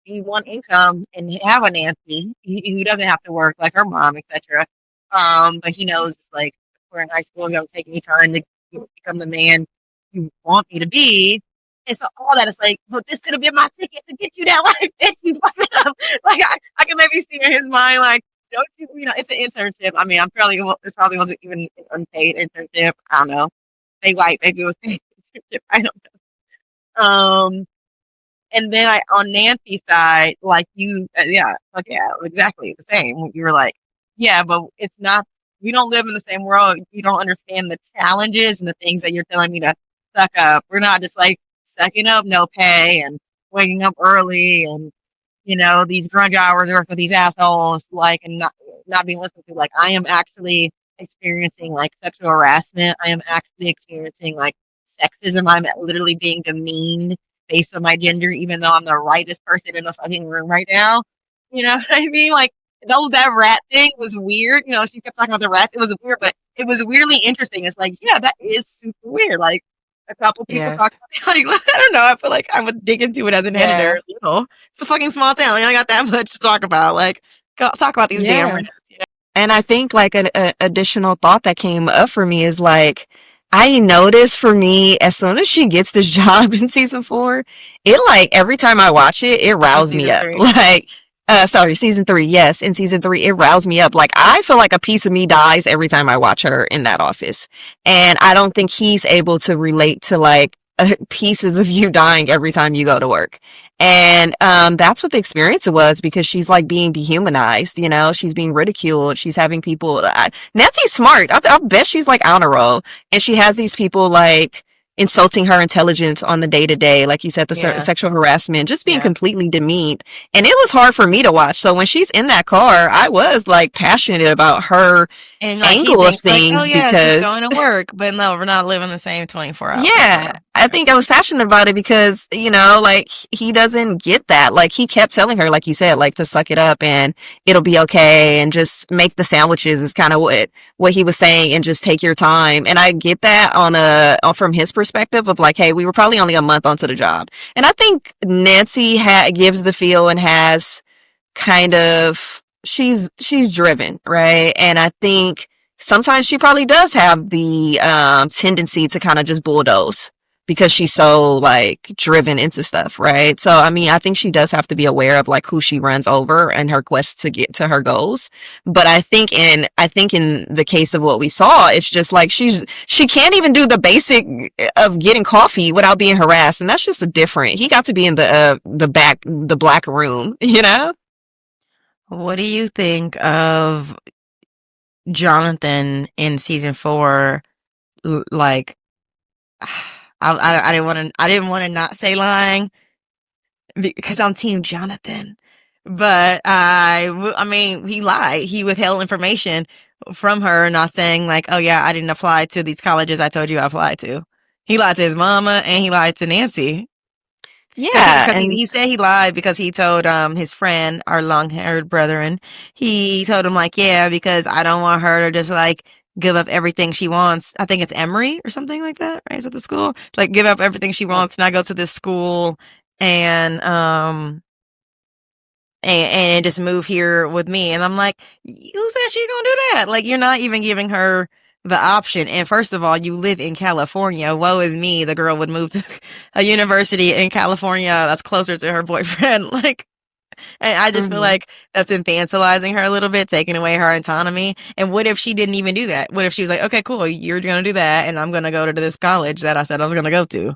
be one income and have a Nancy who doesn't have to work like her mom, etc. But he knows like we're in high school, it's gonna take me time to become the man you want me to be. And so all that is like, but this could have been my ticket to get you that life, bitch. You fucked it up. Like I can maybe see in his mind, like, don't you, it's an internship. I mean, this probably wasn't even an unpaid internship. I don't know. They white, maybe it was paid internship. I don't know. And then on Nancy's side, like exactly the same. You were like, yeah, but it's not, we don't live in the same world. You don't understand the challenges and the things that you're telling me to suck up. We're not just like sucking up no pay and waking up early and, these grunge hours working with these assholes, like, and not being listened to. Like, I am actually experiencing like sexual harassment. I am actually experiencing like sexism. I'm literally being demeaned based on my gender, even though I'm the rightest person in the fucking room right now. You know what I mean? Like, that rat thing was weird. She kept talking about the rat. It was weird, but it was weirdly interesting. It's like, yeah, that is super weird. Like, a couple people talk about it. Like, I don't know. I feel like I would dig into it as an editor. It's a fucking small town. I got that much to talk about. Like, talk about these damn rats. And I think like an additional thought that came up for me is like, I noticed for me, as soon as she gets this job in season 4, it like every time I watch it, it roused me up. 3. Like, season 3. Yes, in season 3, it roused me up. Like, I feel like a piece of me dies every time I watch her in that office. And I don't think he's able to relate to like pieces of you dying every time you go to work. And that's what the experience was, because she's like being dehumanized, she's being ridiculed. She's having people, Nancy's smart. I bet she's like on a roll. And she has these people like insulting her intelligence on the day to day. Like you said, the sexual harassment, just being completely demeaned. And it was hard for me to watch. So when she's in that car, I was like passionate about her and like, angle of things, like, oh, yeah, because she's going to work, but no, we're not living the same 24 hours. Yeah, I think I was passionate about it because, like, he doesn't get that. Like, he kept telling her, like you said, like, to suck it up and it'll be okay and just make the sandwiches is kind of what he was saying, and just take your time. And I get that from his perspective of like, hey, we were probably only a month onto the job. And I think Nancy gives the feel and has kind of, she's driven, right? And I think sometimes she probably does have the tendency to kind of just bulldoze because she's so like driven into stuff, right? So I mean, I think she does have to be aware of like who she runs over and her quest to get to her goals. But I think in the case of what we saw, it's just like she can't even do the basic of getting coffee without being harassed, and that's just he got to be in the black room, What do you think of Jonathan in season 4? Like, I didn't want to not say lying because I'm team Jonathan, but I mean, he lied. He withheld information from her, not saying like, oh yeah, I didn't apply to these colleges I told you I applied to. He lied to his mama and he lied to Nancy. Yeah, because he said he lied because he told his friend, our long-haired brethren, he told him like, yeah, because I don't want her to just like give up everything she wants. I think it's Emory or something like that, right? Is at the school, like give up everything she wants and I go to this school and just move here with me. And I'm like, who said she gonna do that? Like, you're not even giving her the option. And first of all, you live in California. Woe is me. The girl would move to a university in California that's closer to her boyfriend. Like, and I just feel like that's infantilizing her a little bit, taking away her autonomy. And what if she didn't even do that? What if she was like, okay, cool, you're going to do that, and I'm going to go to this college that I said I was going to go to?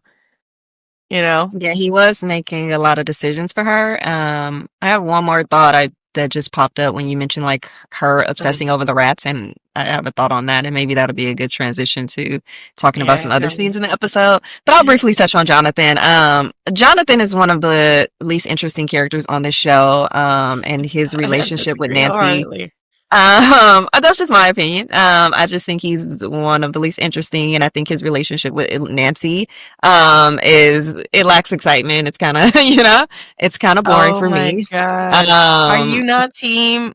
Yeah, he was making a lot of decisions for her. I have one more thought that just popped up when you mentioned like her obsessing over the rats, and I have a thought on that, and maybe that'll be a good transition to talking about some other scenes in the episode. But I'll briefly touch on Jonathan. Jonathan is one of the least interesting characters on this show, and his relationship with Nancy. That's just my opinion. I just think he's one of the least interesting, and I think his relationship with Nancy, it lacks excitement. It's kind of, it's kind of boring Oh for my me. God. Um,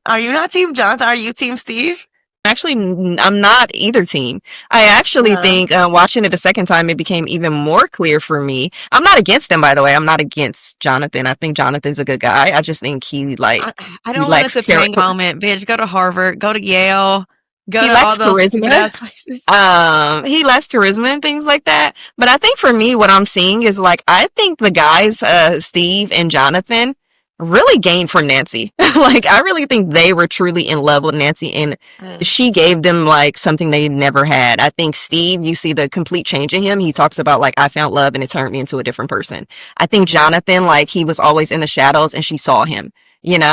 Are you not team Jonathan? Are you team Steve? Actually, I'm not either team. I actually No. think watching it a second time, it became even more clear for me. I'm not against him, by the way. I'm not against Jonathan. I think Jonathan's a good guy. I just think I, I he don't want a lacks Topanga character. moment, bitch. Go to Harvard, go to Yale, go He to all lacks those stupid charisma. ass places. He lacks charisma and things like that. But I think for me, what I'm seeing is like, I think the guys, Steve and Jonathan, really gained from Nancy. Like, I really think they were truly in love with Nancy, and Mm. she gave them like something they never had. I think Steve, you see the complete change in him. He talks about like, I found love and it turned me into a different person. I think Jonathan, like, he was always in the shadows and she saw him. And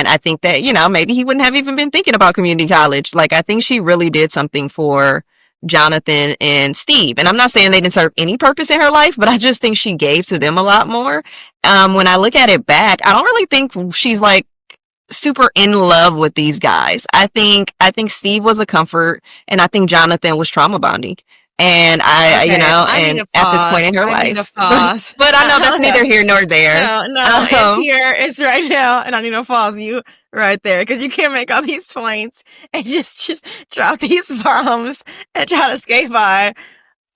I think that, maybe he wouldn't have even been thinking about community college. Like, I think she really did something for Jonathan and Steve. And I'm not saying they didn't serve any purpose in her life, but I just think she gave to them a lot more. When I look at it back, I don't really think she's like super in love with these guys. I think Steve was a comfort, and I think Jonathan was trauma bonding. And Okay, I need and a at this point pause. in her I need a life, pause. but I know that's neither here nor there. No, no, it's Um, here. It's right now, and I need to pause you right there because you can't make all these points and just drop these bombs and try to skate by.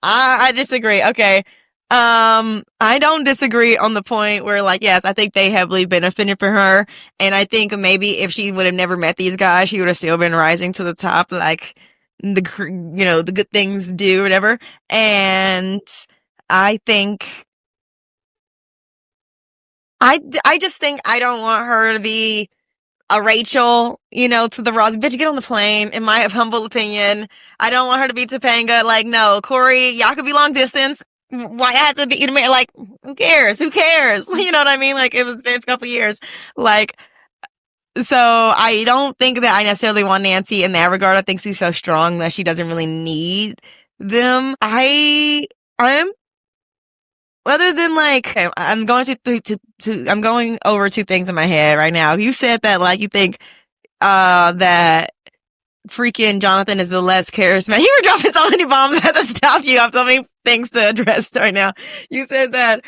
I disagree. Okay. I don't disagree on the point where, like, yes, I think they heavily benefited for her, and I think maybe if she would have never met these guys, she would have still been rising to the top, like the good things do, whatever. And I think I just think I don't want her to be a Rachel, to the Ross. Bitch, get on the plane. In my humble opinion, I don't want her to be Topanga. Like, no, Corey, y'all could be long distance. Why I had to be married? Like, who cares? Who cares? You know what I mean? Like, it was been a couple years. Like, so I don't think that I necessarily want Nancy in that regard. I think she's so strong that she doesn't really need them. I'm other than like, okay, I'm going I'm going over two things in my head right now. You said that like you think that freaking Jonathan is the less charismatic. You were dropping so many bombs. I had to stop you. I have so many things to address right now. You said that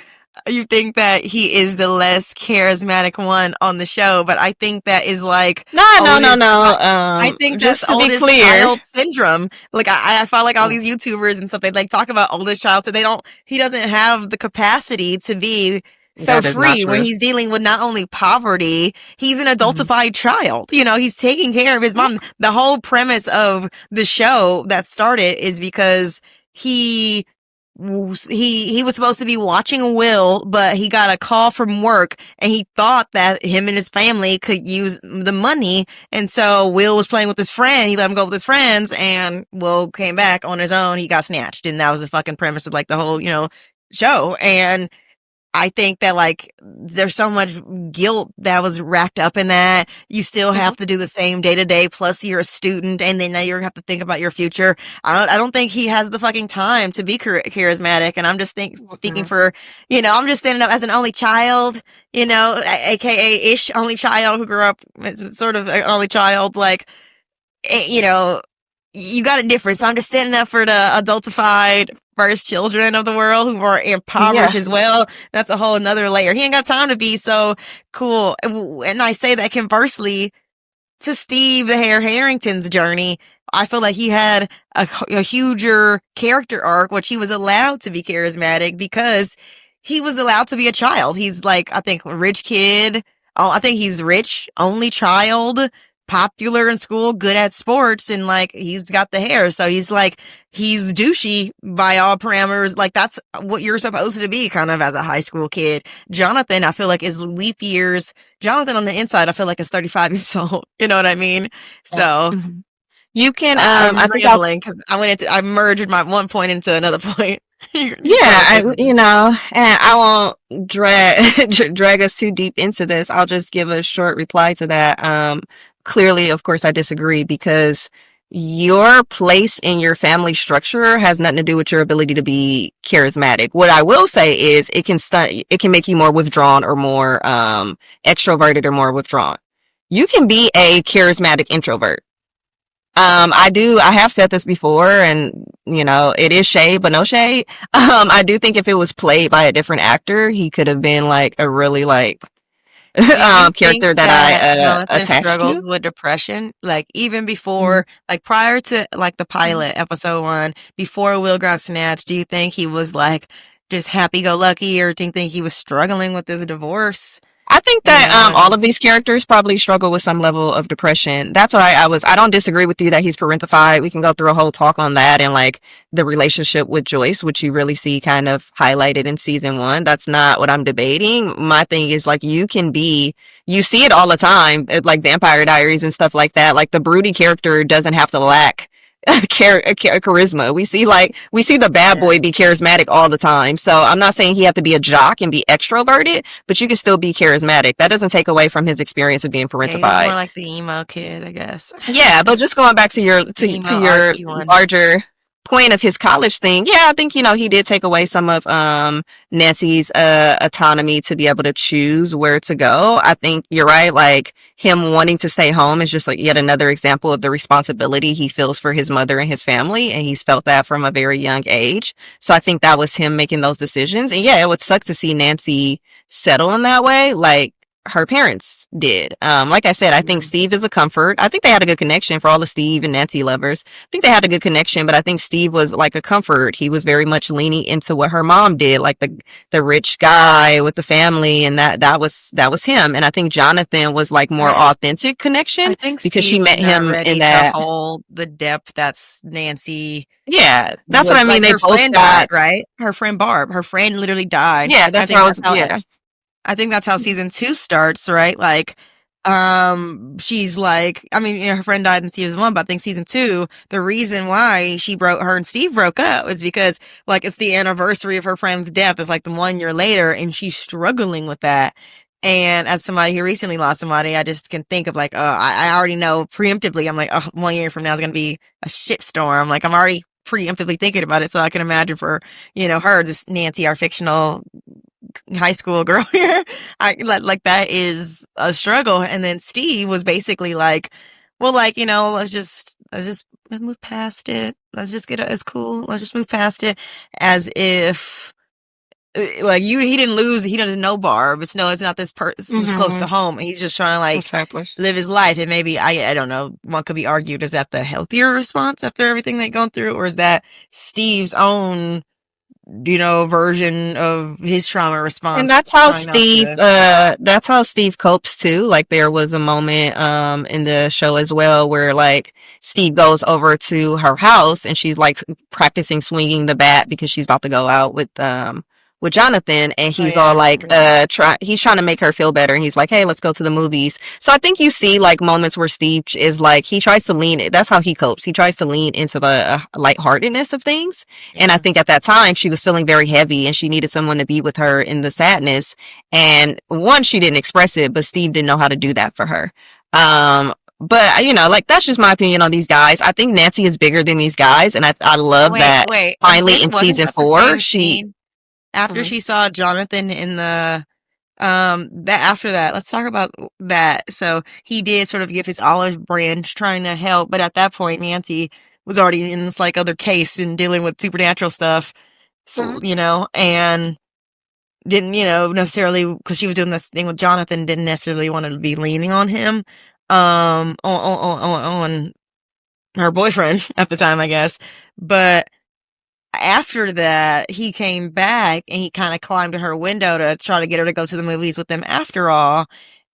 you think that he is the less charismatic one on the show, but I think that is like no. I think Just that's to be oldest clear, child syndrome. Like I feel like all these YouTubers and stuff, they like talk about oldest child, so he doesn't have the capacity to be so that is not free when true. he's dealing with not only poverty, he's an adultified child. He's taking care of his mom. The whole premise of the show that started is because he was supposed to be watching Will, but he got a call from work and he thought that him and his family could use the money. And so Will was playing with his friend. He let him go with his friends, and Will came back on his own. He got snatched. And that was the fucking premise of like the whole, show. And I think that like there's so much guilt that was racked up in that. You still have to do the same day to day. Plus you're a student, and then now you have to think about your future. I don't think he has the fucking time to be charismatic. And I'm just speaking for, I'm just standing up as an only child, AKA ish only child who grew up as sort of an only child. Like, you got it different. So I'm just standing up for the adultified first children of the world who are impoverished as well. That's a whole another layer. He ain't got time to be so cool. And I say that conversely to Steve the Harrington's journey. I feel like he had a huger character arc, which he was allowed to be charismatic because he was allowed to be a child. He's like, I think, a rich kid. Oh, I think he's rich, only child, popular in school, good at sports, and like he's got the hair. So he's douchey by all parameters. Like that's what you're supposed to be kind of as a high school kid. Jonathan, I feel like is leap years. Jonathan on the inside, I feel like is 35 years old. You know what I mean? So you can, I'm I think rambling because I merged my one point into another point. and I won't drag us too deep into this. I'll just give a short reply to that. Clearly, of course, I disagree because your place in your family structure has nothing to do with your ability to be charismatic. What I will say is it can make you more withdrawn or more extroverted or more withdrawn. you can be a charismatic introvert. I have said this before, and it is shade, but no shade. I do think if it was played by a different actor, he could have been like a really like Do you think character that that I Jonathan attached struggles to. with depression? Like even Mhm. before, like prior to like the pilot episode 1, before Will got snatched, do you think he was like just happy go lucky, or do you think he was struggling with his divorce? I think You that know, all and of these characters probably struggle with some level of depression. That's why I don't disagree with you that he's parentified. We can go through a whole talk on that and like the relationship with Joyce, which you really see kind of highlighted in season 1. That's not what I'm debating. My thing is like you see it all the time, like Vampire Diaries and stuff like that. Like the broody character doesn't have to lack charisma. We see the bad yeah, boy be charismatic all the time. So I'm not saying he have to be a jock and be extroverted, but you can still be charismatic. That doesn't take away from his experience of being yeah, he was more parentified. like the emo kid, I guess. Yeah, but just going back to your The to emo your artsy one. larger point of his college thing, yeah, I think he did take away some of Nancy's autonomy to be able to choose where to go. I think you're right, like him wanting to stay home is just like yet another example of the responsibility he feels for his mother and his family, and he's felt that from a very young age. So I think that was him making those decisions. And yeah, it would suck to see Nancy settle in that way. Like her parents did. Like I said, I think Steve is a comfort. I think they had a good connection for all the Steve and Nancy lovers. I think they had a good connection, but I think Steve was like a comfort. He was very much leaning into what her mom did, like the rich guy with the family, and that was him. And I think Jonathan was like more authentic I connection think because she Steve was met not him ready in to that. hold the depth that's Nancy Yeah, that's what was. I mean. Like They her both friend died, got. right? Her friend Barb, her friend literally died. Yeah, I that's what think I that's was. how Yeah. I think that's how season 2 starts, right? Like, she's like, I mean, her friend died in season 1, but I think season 2, the reason why her and Steve broke up is because, like, it's the anniversary of her friend's death. It's like the 1 year later, and she's struggling with that. And as somebody who recently lost somebody, I just can think of like, I already know preemptively. I'm like, 1 year from now is going to be a shitstorm. Like, I'm already preemptively thinking about it, so I can imagine for, her, this Nancy, our fictional high school girl here. I like that is a struggle. And then Steve was basically like, well, like, let's move past it. Let's just get it's cool. Let's just move past it, as if like he didn't lose. He doesn't know Barb. It's not this person who's close to home. He's just trying to like Exactly. live his life. And maybe I don't know. One could be argued, is that the healthier response after everything they've gone through, or is that Steve's own version of his trauma response? And that's how Trying not to. Steve copes too. Like there was a moment in the show as well where like Steve goes over to her house and she's like practicing swinging the bat because she's about to go out with Jonathan, and he's all like he's trying to make her feel better, and he's like, hey, let's go to the movies. So I think you see like moments where Steve is like, he tries to lean it. That's how he copes. He tries to lean into the lightheartedness of things. And I think at that time she was feeling very heavy and she needed someone to be with her in the sadness. And one, she didn't express it, but Steve didn't know how to do that for her. But like that's just my opinion on these guys. I think Nancy is bigger than these guys, and I love that. Wait. Finally, in season 4, after she saw Jonathan in the after that, let's talk about that. So he did sort of give his olive branch trying to help, but at that point Nancy was already in this like other case and dealing with supernatural stuff. So, and didn't, necessarily, because she was doing this thing with Jonathan, didn't necessarily want to be leaning on him, on her boyfriend at the time, I guess. But after that, he came back and he kind of climbed in her window to try to get her to go to the movies with them after all.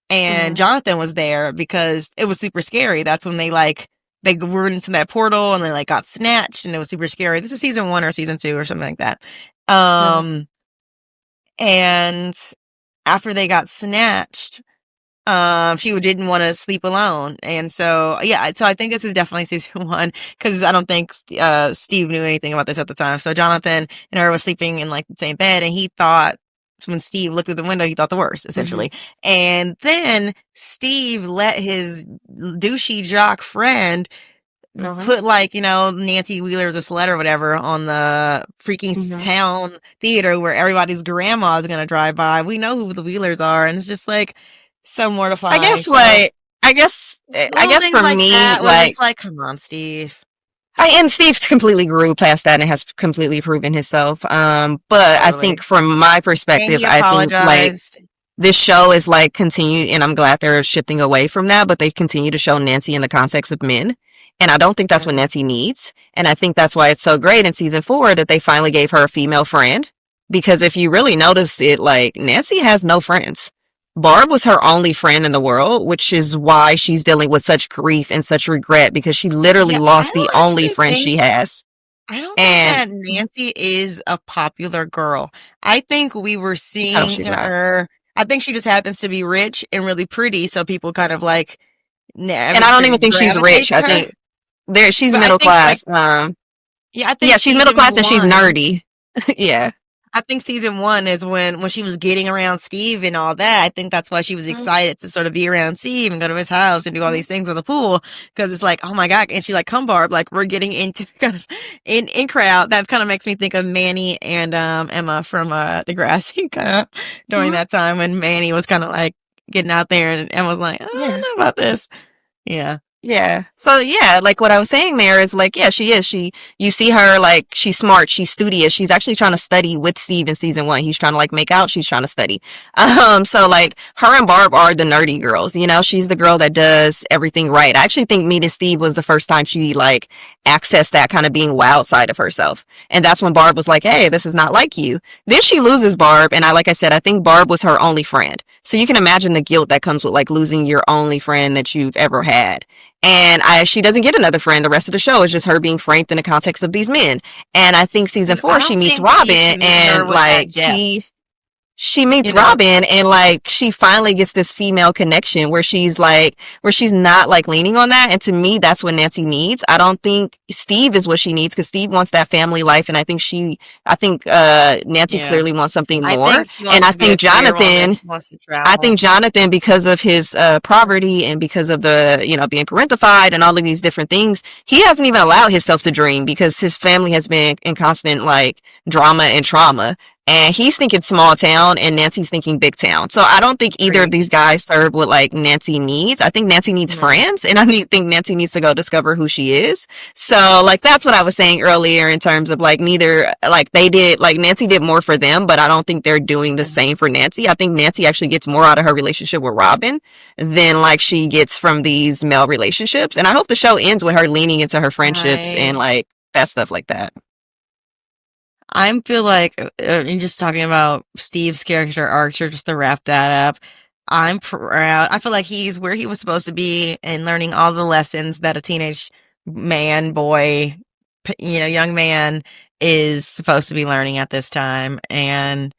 And Jonathan was there because it was super scary. That's when they were into that portal and they like got snatched, and it was super scary. This is season 1 or season 2 or something like that. And after they got snatched, she didn't want to sleep alone. And so, so I think this is definitely season 1, because I don't think Steve knew anything about this at the time. So Jonathan and her was sleeping in like the same bed, and he thought, when Steve looked at the window, he thought the worst, essentially. And then Steve let his douchey jock friend put like, Nancy Wheeler's a slut or whatever on the freaking town theater where everybody's grandma is going to drive by. We know who the Wheelers are, and it's just like so mortifying. I I guess Little things for like me, that was like, just like, come on, Steve. and Steve completely grew past that and has completely proven himself. But I Totally. think from my And perspective, he I think like apologized. this show is like continue, and I'm glad they're shifting away from that, but they continue to show Nancy in the context of men. And I don't think that's what Yeah. Nancy needs. And I think that's why it's so great in season 4 that they finally gave her a female friend. Because if you really notice it, like Nancy has no friends. Barb was her only friend in the world, which is why she's dealing with such grief and such regret because she literally Yeah, lost the only friend she has. I don't think And that Nancy is a popular girl. I think we were oh, seeing she's not. her. I think she just happens to be rich and really pretty, so people kind of like And I don't even think she's gravitate rich. to I her. think she's But I middle think like class. yeah, I think Yeah, she's middle season class and she's one. nerdy. Yeah. I think season 1 is when she was getting around Steve and all that. I think that's why she was excited to sort of be around Steve and go to his house and do all these things on the pool. Cause it's like, oh my God. And she's like, come Barb, like we're getting into kind of in crowd. That kind of makes me think of Manny and, Emma from, Degrassi kind of during that time when Manny was kind of like getting out there and Emma was like, I don't know about this. Yeah. Yeah. So yeah, like what I was saying there is like, yeah, she is. You see her like she's smart, she's studious. She's actually trying to study with Steve in season 1. He's trying to like make out, she's trying to study. So like her and Barb are the nerdy girls, you know, she's the girl that does everything right. I actually think meeting Steve was the first time she like accessed that kind of being wild side of herself. And that's when Barb was like, hey, this is not like you. Then she loses Barb. And like I said, I think Barb was her only friend. So you can imagine the guilt that comes with like losing your only friend that you've ever had. And she doesn't get another friend. The rest of the show is just her being framed in the context of these men. And I think season 4, she meets Robin and like she meets Robin and like she finally gets this female connection where she's not like leaning on that. And to me, that's what Nancy needs. I don't think Steve is what she needs because Steve wants that family life. And I think Nancy clearly wants something more. And I think Jonathan, because of his poverty and because of the, you know, being parentified and all of these different things, he hasn't even allowed himself to dream because his family has been in constant like drama and trauma. And he's thinking small town and Nancy's thinking big town. So I don't think either of these guys serve what like Nancy needs. I think Nancy needs friends and think Nancy needs to go discover who she is. So like that's what I was saying earlier in terms of like neither like they did like Nancy did more for them, but I don't think they're doing the same for Nancy. I think Nancy actually gets more out of her relationship with Robin than like she gets from these male relationships. And I hope the show ends with her leaning into her friendships and like that stuff like that. I feel like, and just talking about Steve's character arc, just to wrap that up, I'm proud. I feel like he's where he was supposed to be and learning all the lessons that a teenage boy, you know, young man is supposed to be learning at this time. And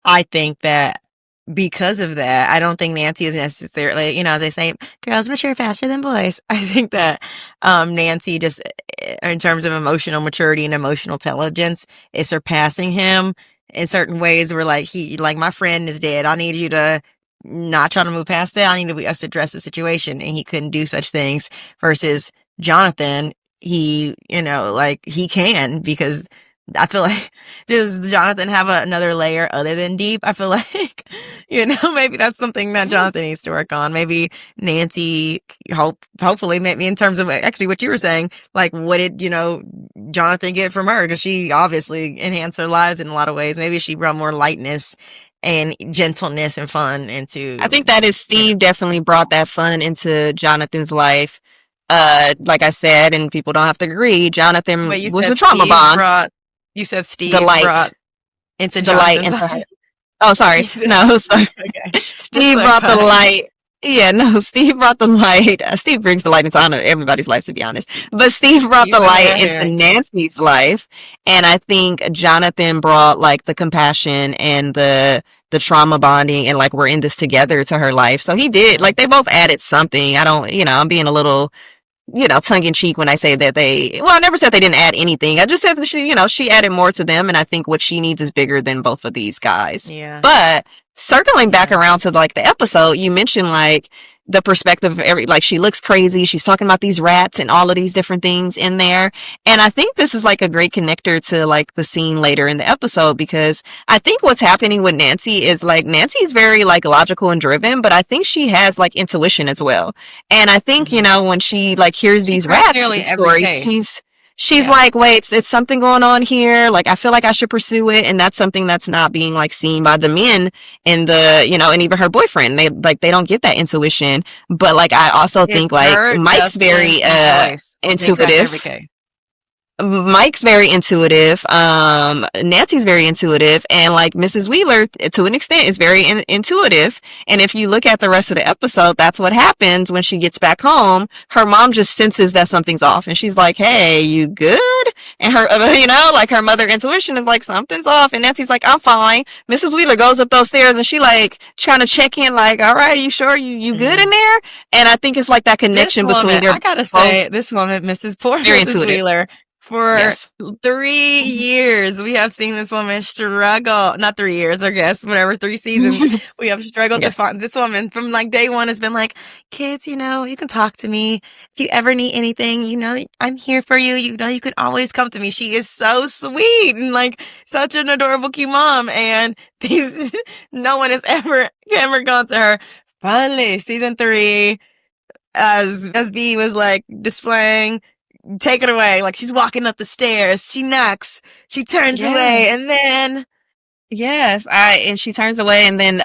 I think that because of that, I don't think Nancy is necessarily, you know, as they say, girls mature faster than boys. I think that Nancy just, in terms of emotional maturity and emotional intelligence, is surpassing him in certain ways where like my friend is dead. I need you to not try to move past that. I need us to address the situation. And he couldn't do such things versus Jonathan. He, you know, like he can because I feel like does Jonathan have another layer other than deep? I feel like, you know, maybe that's something that Jonathan needs to work on. Maybe Nancy, hopefully, maybe in terms of actually what you were saying, like what did, you know, Jonathan get from her? Because she obviously enhanced her lives in a lot of ways. Maybe she brought more lightness and gentleness and fun into. I think that is Steve definitely brought that fun into Jonathan's life. Like I said, and people don't have to agree, Jonathan was a trauma bond. You said Steve brought into the light into her. Oh, sorry. No, sorry. Okay. Steve brought the light. Yeah, no, Steve brought the light. Steve brings the light into everybody's life, to be honest. But Steve brought the light into Nancy's life. And I think Jonathan brought like the compassion and the trauma bonding and like we're in this together to her life. So he did, like they both added something. I don't, you know, I'm being a little, you know, tongue in cheek when I say that I never said they didn't add anything. I just said that she added more to them. And I think what she needs is bigger than both of these guys. Yeah. But circling back around to like the episode, you mentioned like the perspective of like she looks crazy. She's talking about these rats and all of these different things in there. And I think this is like a great connector to like the scene later in the episode, because I think what's happening with Nancy is like Nancy's very like logical and driven, but I think she has like intuition as well. And I think, you know, when she like hears these rats stories, she's like, wait, it's something going on here. Like, I feel like I should pursue it. And that's something that's not being like seen by the men and the, you know, and even her boyfriend. They don't get that intuition. But like, I also think like Mike's very intuitive. Mike's very intuitive. Nancy's very intuitive, and like Mrs. Wheeler, to an extent, is very intuitive. And if you look at the rest of the episode, that's what happens when she gets back home. Her mom just senses that something's off, and she's like, "Hey, you good?" And her, you know, like her mother intuition is like, "Something's off," and Nancy's like, "I'm fine." Mrs. Wheeler goes up those stairs, and she like trying to check in, like, "All right, you sure you good in there?" And I think it's like that connection between their. I gotta say, this woman, Mrs. Wheeler. For 3 years, we have seen this woman struggle. Not 3 years, I guess, whatever, 3 seasons. We have struggled to find this woman from like day one has been like, kids, you know, you can talk to me. If you ever need anything, you know, I'm here for you. You know, you can always come to me. She is so sweet and like such an adorable, cute mom. And no one has ever gone to her. Finally, season 3, as B was like displaying, take it away. Like she's walking up the stairs. She knocks. She turns away, and then and she turns away, and then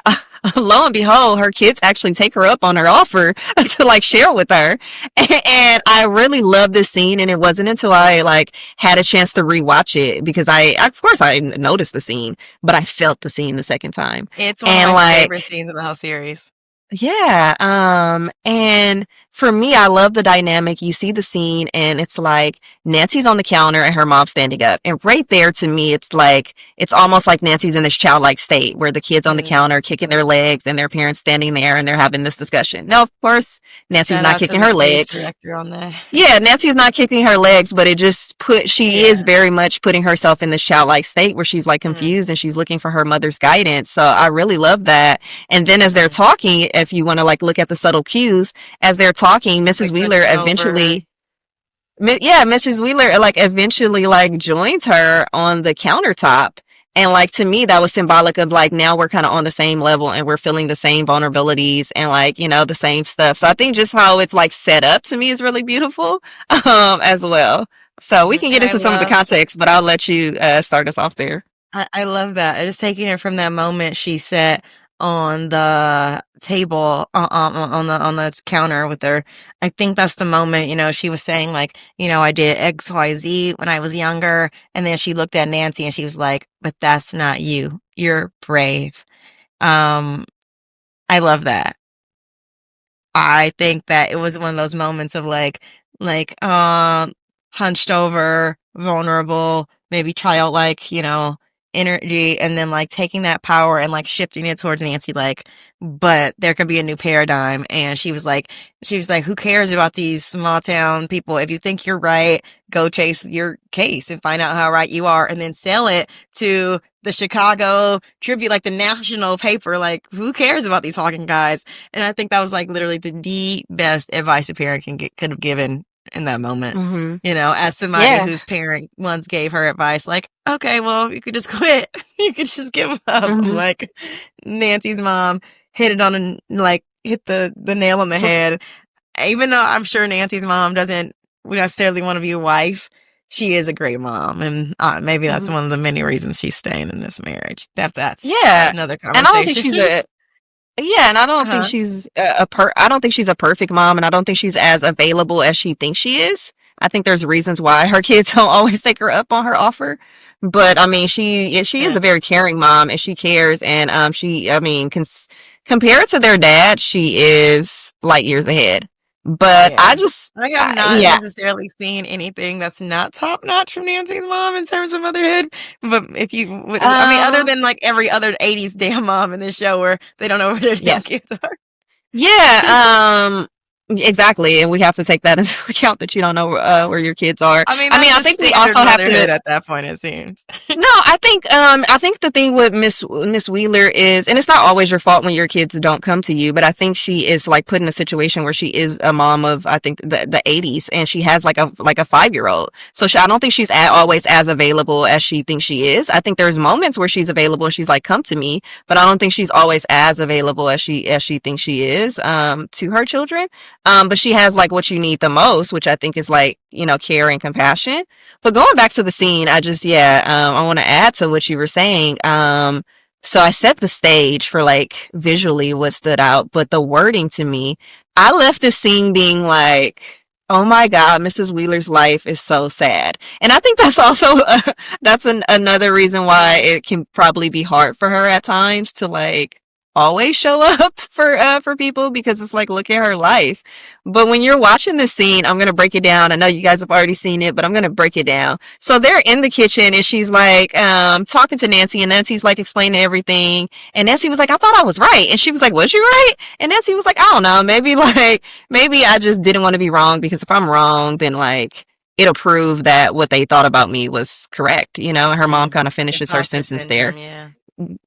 lo and behold, her kids actually take her up on her offer to like share with her. And I really love this scene, and it wasn't until I like had a chance to rewatch it, because of course I noticed the scene, but I felt the scene the second time. It's one of my favorite scenes in the whole series. Yeah. And for me, I love the dynamic. You see the scene, and it's like Nancy's on the counter and her mom's standing up. And right there, to me, it's like, it's almost like Nancy's in this childlike state where the kids on the counter kicking their legs and their parents standing there and they're having this discussion. Now, of course, Nancy's not kicking her legs. Yeah, Nancy's not kicking her legs, but it just she is very much putting herself in this childlike state where she's like confused and she's looking for her mother's guidance. So I really love that. And then as they're talking, if you want to like look at the subtle cues, as they're talking, Mrs. Wheeler eventually like eventually like joins her on the countertop. And like, to me, that was symbolic of like, now we're kind of on the same level and we're feeling the same vulnerabilities and like, you know, the same stuff. So I think just how it's like set up to me is really beautiful as well. So we can get into some of the context, but I'll let you start us off there. I love that. Just taking it from that moment she sat on the table on the counter with her. I think that's the moment, you know, she was saying like, you know, I did XYZ when I was younger, and then she looked at Nancy and she was like, but that's not you. You're brave. I love that. I think that it was one of those moments of like hunched over, vulnerable, maybe childlike, you know, energy, and then like taking that power and like shifting it towards Nancy, like, but there could be a new paradigm. And she was like, who cares about these small town people? If you think you're right, go chase your case and find out how right you are, and then sell it to the Chicago Tribune, like the national paper. Like, who cares about these talking guys? And I think that was like literally the best advice a parent could have given in that moment, you know, as somebody whose parent once gave her advice, like, okay, well, you could just quit. You could just give up. Like, Nancy's mom hit it on hit the nail on the head. Even though I'm sure Nancy's mom doesn't necessarily want to be a wife, she is a great mom. And maybe that's one of the many reasons she's staying in this marriage. That's another conversation. And I don't think she's and I don't think she's I don't think she's a perfect mom, and I don't think she's as available as she thinks she is. I think there's reasons why her kids don't always take her up on her offer. But I mean, she is a very caring mom, and she cares. And compared to their dad, she is light years ahead. But I have not necessarily seen anything that's not top notch from Nancy's mom in terms of motherhood. But if you would, other than like every other 80s damn mom in this show where they don't know where their damn kids are. Yeah. Exactly, and we have to take that into account that you don't know where your kids are. I mean, I mean, that's I just think we standard also have motherhood to. at that point, it seems. No, I think the thing with Miss Wheeler is, and it's not always your fault when your kids don't come to you, but I think she is like put in a situation where she is a mom of, I think, the 80s, and she has like a 5-year-old. So I don't think she's always as available as she thinks she is. I think there's moments where she's available and she's like, come to me, but I don't think she's always as available as she thinks she is to her children. But she has like what you need the most, which I think is like, care and compassion. But going back to the scene, I want to add to what you were saying. So I set the stage for like visually what stood out, but the wording to me, I left this scene being like, oh my God, Mrs. Wheeler's life is so sad. And I think that's also, another reason why it can probably be hard for her at times to like always show up for people, because it's like, look at her life. But when you're watching this scene, I'm going to break it down. I know you guys have already seen it, but I'm going to break it down. So they're in the kitchen and she's like, talking to Nancy, and Nancy's like explaining everything. And Nancy was like, I thought I was right. And she was like, was you right? And Nancy was like, I don't know. Maybe I just didn't want to be wrong, because if I'm wrong, then like, it'll prove that what they thought about me was correct. And her mom kind of finishes her sentence there. Yeah.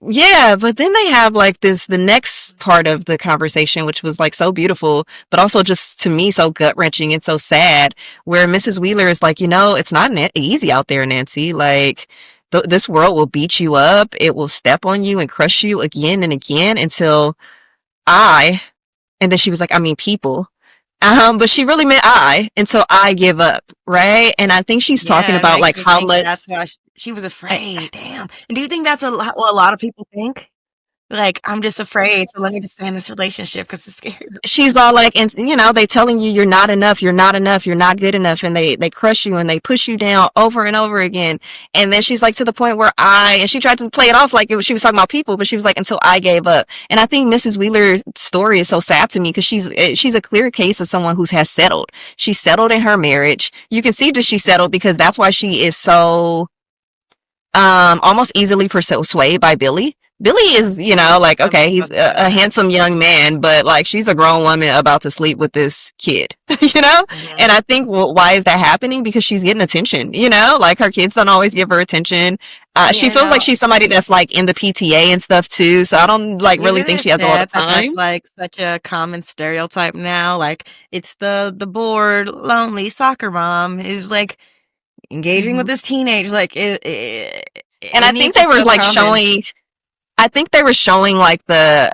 Yeah, but then they have like the next part of the conversation, which was like so beautiful, but also just to me so gut wrenching and so sad, where Mrs. Wheeler is like, it's not easy out there, Nancy. Like, this world will beat you up. It will step on you and crush you again and again until and then she was like, I mean, people. But she really meant until I give up, right? And I think she's talking about like how much. That's why she was afraid. Damn. And do you think that's what a lot of people think? Like, I'm just afraid, so let me just stay in this relationship because it's scary. She's all like, and they telling you you're not enough, you're not enough, you're not good enough, and they crush you and they push you down over and over again. And then she's like, to the point where and she tried to play it off like she was talking about people, but she was like, until I gave up. And I think Mrs. Wheeler's story is so sad to me, because she's a clear case of someone who has settled. She settled in her marriage. You can see that she settled because that's why she is so almost easily persuaded by Billy. Billy is, like, okay, he's a handsome young man, but like, she's a grown woman about to sleep with this kid, Mm-hmm. And I think, why is that happening? Because she's getting attention, like her kids don't always give her attention. She feels like she's somebody that's like in the PTA and stuff too. So I don't like really think she has a lot of time. That's like such a common stereotype now. Like, it's the bored, lonely soccer mom who's like engaging with this teenage, like and I think they were like showing. I think they were showing like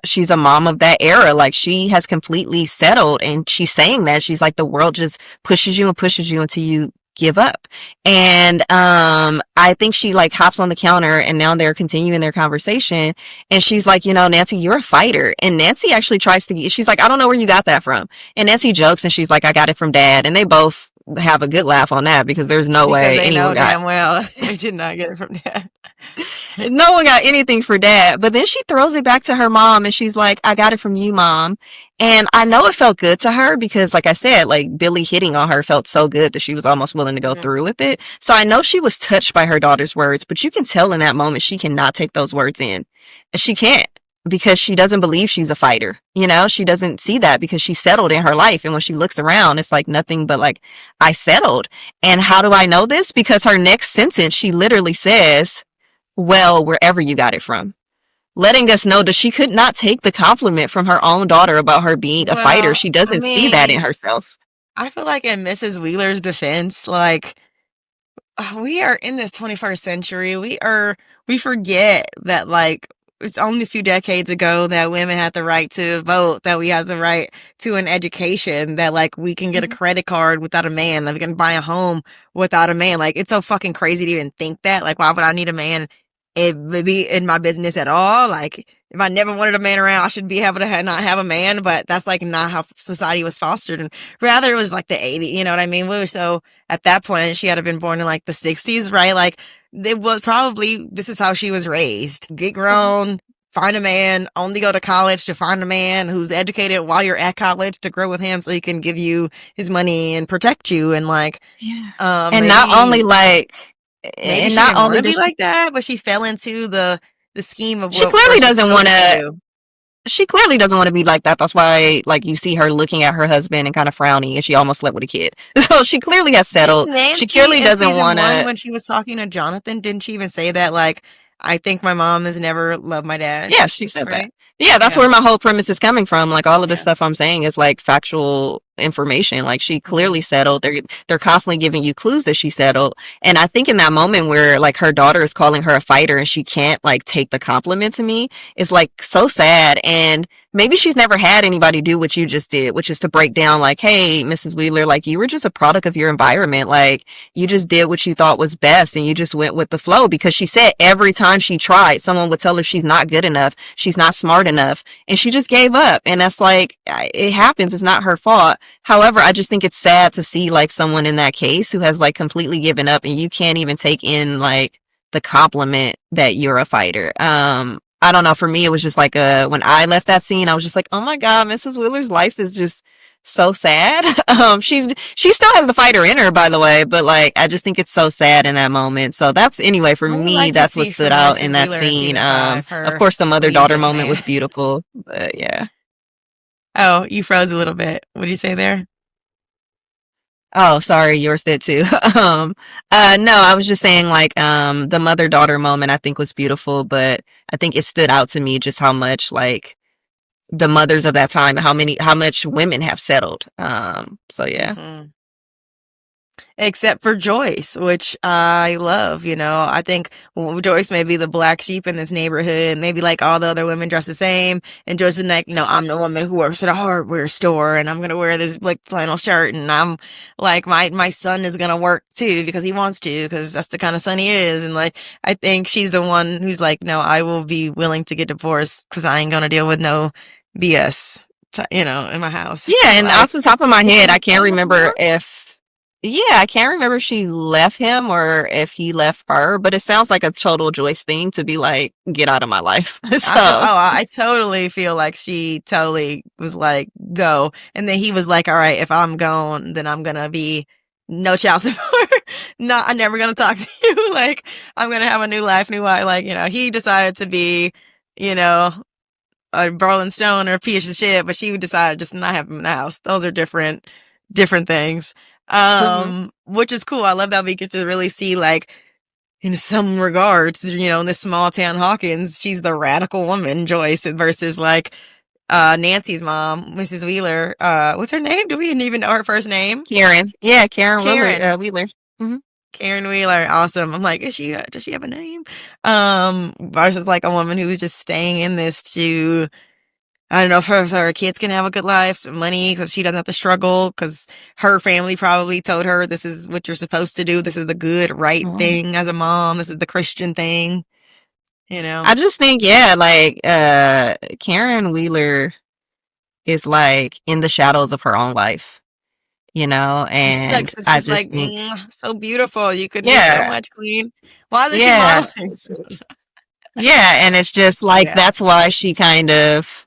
she's a mom of that era. Like, she has completely settled, and she's saying that she's like, the world just pushes you until you give up. And I think she like hops on the counter, and now they're continuing their conversation, and she's like, Nancy, you're a fighter. And Nancy actually she's like, I don't know where you got that from. And Nancy jokes, and she's like, I got it from Dad. And they both have a good laugh on that, because there's no way anyone got. Well, they did not get it from Dad. No one got anything for Dad. But then she throws it back to her mom, and she's like, I got it from you, Mom. And I know it felt good to her, because like I said, like, Billy hitting on her felt so good that she was almost willing to go through with it. So I know she was touched by her daughter's words, but you can tell in that moment she cannot take those words in. She can't, because she doesn't believe she's a fighter. She doesn't see that, because she settled in her life. And when she looks around, it's like nothing but like, I settled. And how do I know this? Because her next sentence, she literally says, well, wherever you got it from. Letting us know that she could not take the compliment from her own daughter about her being a fighter. She doesn't see that in herself. I feel like in Mrs. Wheeler's defense, like, we are in this 21st century. We forget that, like, it's only a few decades ago that women had the right to vote, that we had the right to an education, that like we can get a credit card without a man, that we can buy a home without a man. Like, it's so fucking crazy to even think that. Like, why would I need a man be in my business at all? Like, if I never wanted a man around, I should be able to not have a man. But that's like not how society was fostered. And rather, it was like the 80s, you know what I mean? So at that point, she had to have been born in like the 60s, right? Like, it was probably, this is how she was raised. Get grown, find a man, only go to college to find a man who's educated while you're at college to grow with him so he can give you his money and protect you. And like, and not only like, and not only be like that, but she fell into the scheme of she clearly doesn't want to. she clearly doesn't want to be like that. That's why, like, you see her looking at her husband and kind of frowning, and she almost slept with a kid. So she clearly has settled. She clearly In doesn't season want one, to. when she was talking to Jonathan, didn't she even say that? Like, I think my mom has never loved my dad. Yeah, she said that. Right? Yeah, that's Yeah. where my whole premise is coming from. Like, all of this Yeah. stuff I'm saying is like factual information. Like, she clearly settled. They're constantly giving you clues that she settled. And I think in that moment where like her daughter is calling her a fighter and she can't like take the compliment to me is like so sad. And maybe she's never had anybody do what you just did, which is to break down like, hey, Mrs. Wheeler, like, you were just a product of your environment. Like, you just did what you thought was best and you just went with the flow. Because she said every time she tried, someone would tell her she's not good enough, she's not smart enough, and she just gave up. And that's like, it happens. It's not her fault. However, I just think it's sad to see like someone in that case who has like completely given up and you can't even take in like the compliment that you're a fighter. I don't know. For me, it was just like when I left that scene, I was just like, oh my God, Mrs. Wheeler's life is just so sad. She still has the fighter in her, by the way, but like, I just think it's so sad in that moment. So that's, anyway, for me, that's what stood out in that scene. Of course, the mother-daughter moment was beautiful, but yeah. Oh, you froze a little bit. What did you say there? Oh, sorry, yours did too. No, I was just saying like, the mother-daughter moment I think was beautiful, but I think it stood out to me just how much like the mothers of that time, how much women have settled. So yeah. Mm-hmm. Except for Joyce, which I love, you know. I think Joyce may be the black sheep in this neighborhood. Maybe like all the other women dress the same. And Joyce is like, no, I'm the woman who works at a hardware store and I'm going to wear this like flannel shirt. And I'm like, my son is going to work too because he wants to, because that's the kind of son he is. And like, I think she's the one who's like, no, I will be willing to get divorced because I ain't going to deal with no BS, you know, in my house. Yeah. And like, off the top of my head, I can't remember if she left him or if he left her, but it sounds like a total Joyce thing to be like, get out of my life. So I totally feel like she totally was like, go. And then he was like, all right, if I'm gone, then I'm going to be no child support. No, I'm never going to talk to you. Like, I'm going to have a new life, new life. Like, you know, he decided to be, you know, a Rolling Stone or a piece of shit, but she decided just not have him in the house. Those are different things. Which is cool. I love that we get to really see, like, in some regards, you know, in this small town Hawkins, she's the radical woman, Joyce, versus like Nancy's mom, Mrs. Wheeler. What's her name? Do we even know her first name? Karen. Yeah, Karen. Wheeler. Mm-hmm. Karen Wheeler, awesome. I'm like, does she have a name? Versus like a woman who's just staying in this to, I don't know, so her kids can have a good life, some money, because she doesn't have to struggle, because her family probably told her this is what you're supposed to do. This is the good, right thing as a mom. This is the Christian thing. You know? I just think, yeah, like, Karen Wheeler is like in the shadows of her own life, you know, and she's I just like, think, so beautiful. You could do so much, queen. Why is she modeling? Yeah, and it's just like, that's why she kind of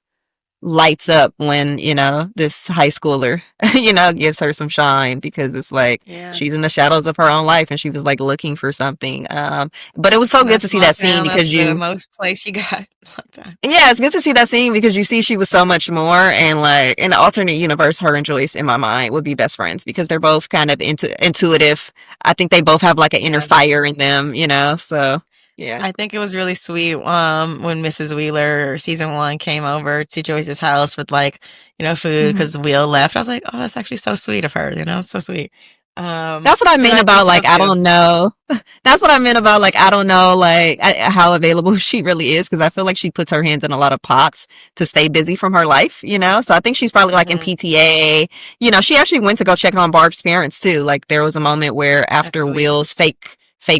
lights up when, you know, this high schooler, you know, gives her some shine, because it's like, she's in the shadows of her own life and she was like looking for something. But it was so good to see that scene, because the most play she got. Yeah, it's good to see that scene, because you see she was so much more, and like in the alternate universe, her and Joyce in my mind would be best friends, because they're both kind of intuitive. I think they both have like an inner fire in them, you know, so yeah. I think it was really sweet when Mrs. Wheeler, season 1, came over to Joyce's house with, like, you know, food, because Will left. I was like, oh, that's actually so sweet of her, you know, so sweet. That's what I meant about, like, I don't know. That's what I meant about, like, I don't know, like, how available she really is, because I feel like she puts her hands in a lot of pots to stay busy from her life, you know? So I think she's probably, like, in PTA. You know, she actually went to go check on Barb's parents, too. Like, there was a moment where after Will's fake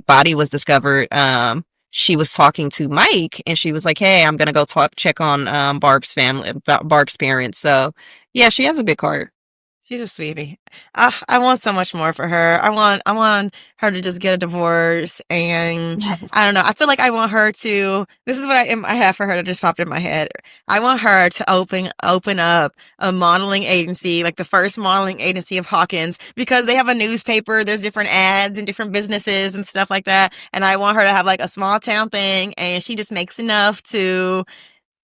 body was discovered, she was talking to Mike, and she was like, hey, I'm gonna go check on Barb's parents. So yeah, she has a big heart. She's a sweetie. I want so much more for her. I want her to just get a divorce, and I don't know. I feel like I want her to. This is what I have for her that just popped in my head. I want her to open up a modeling agency, like the first modeling agency of Hawkins, because they have a newspaper. There's different ads and different businesses and stuff like that. And I want her to have like a small town thing, and she just makes enough to,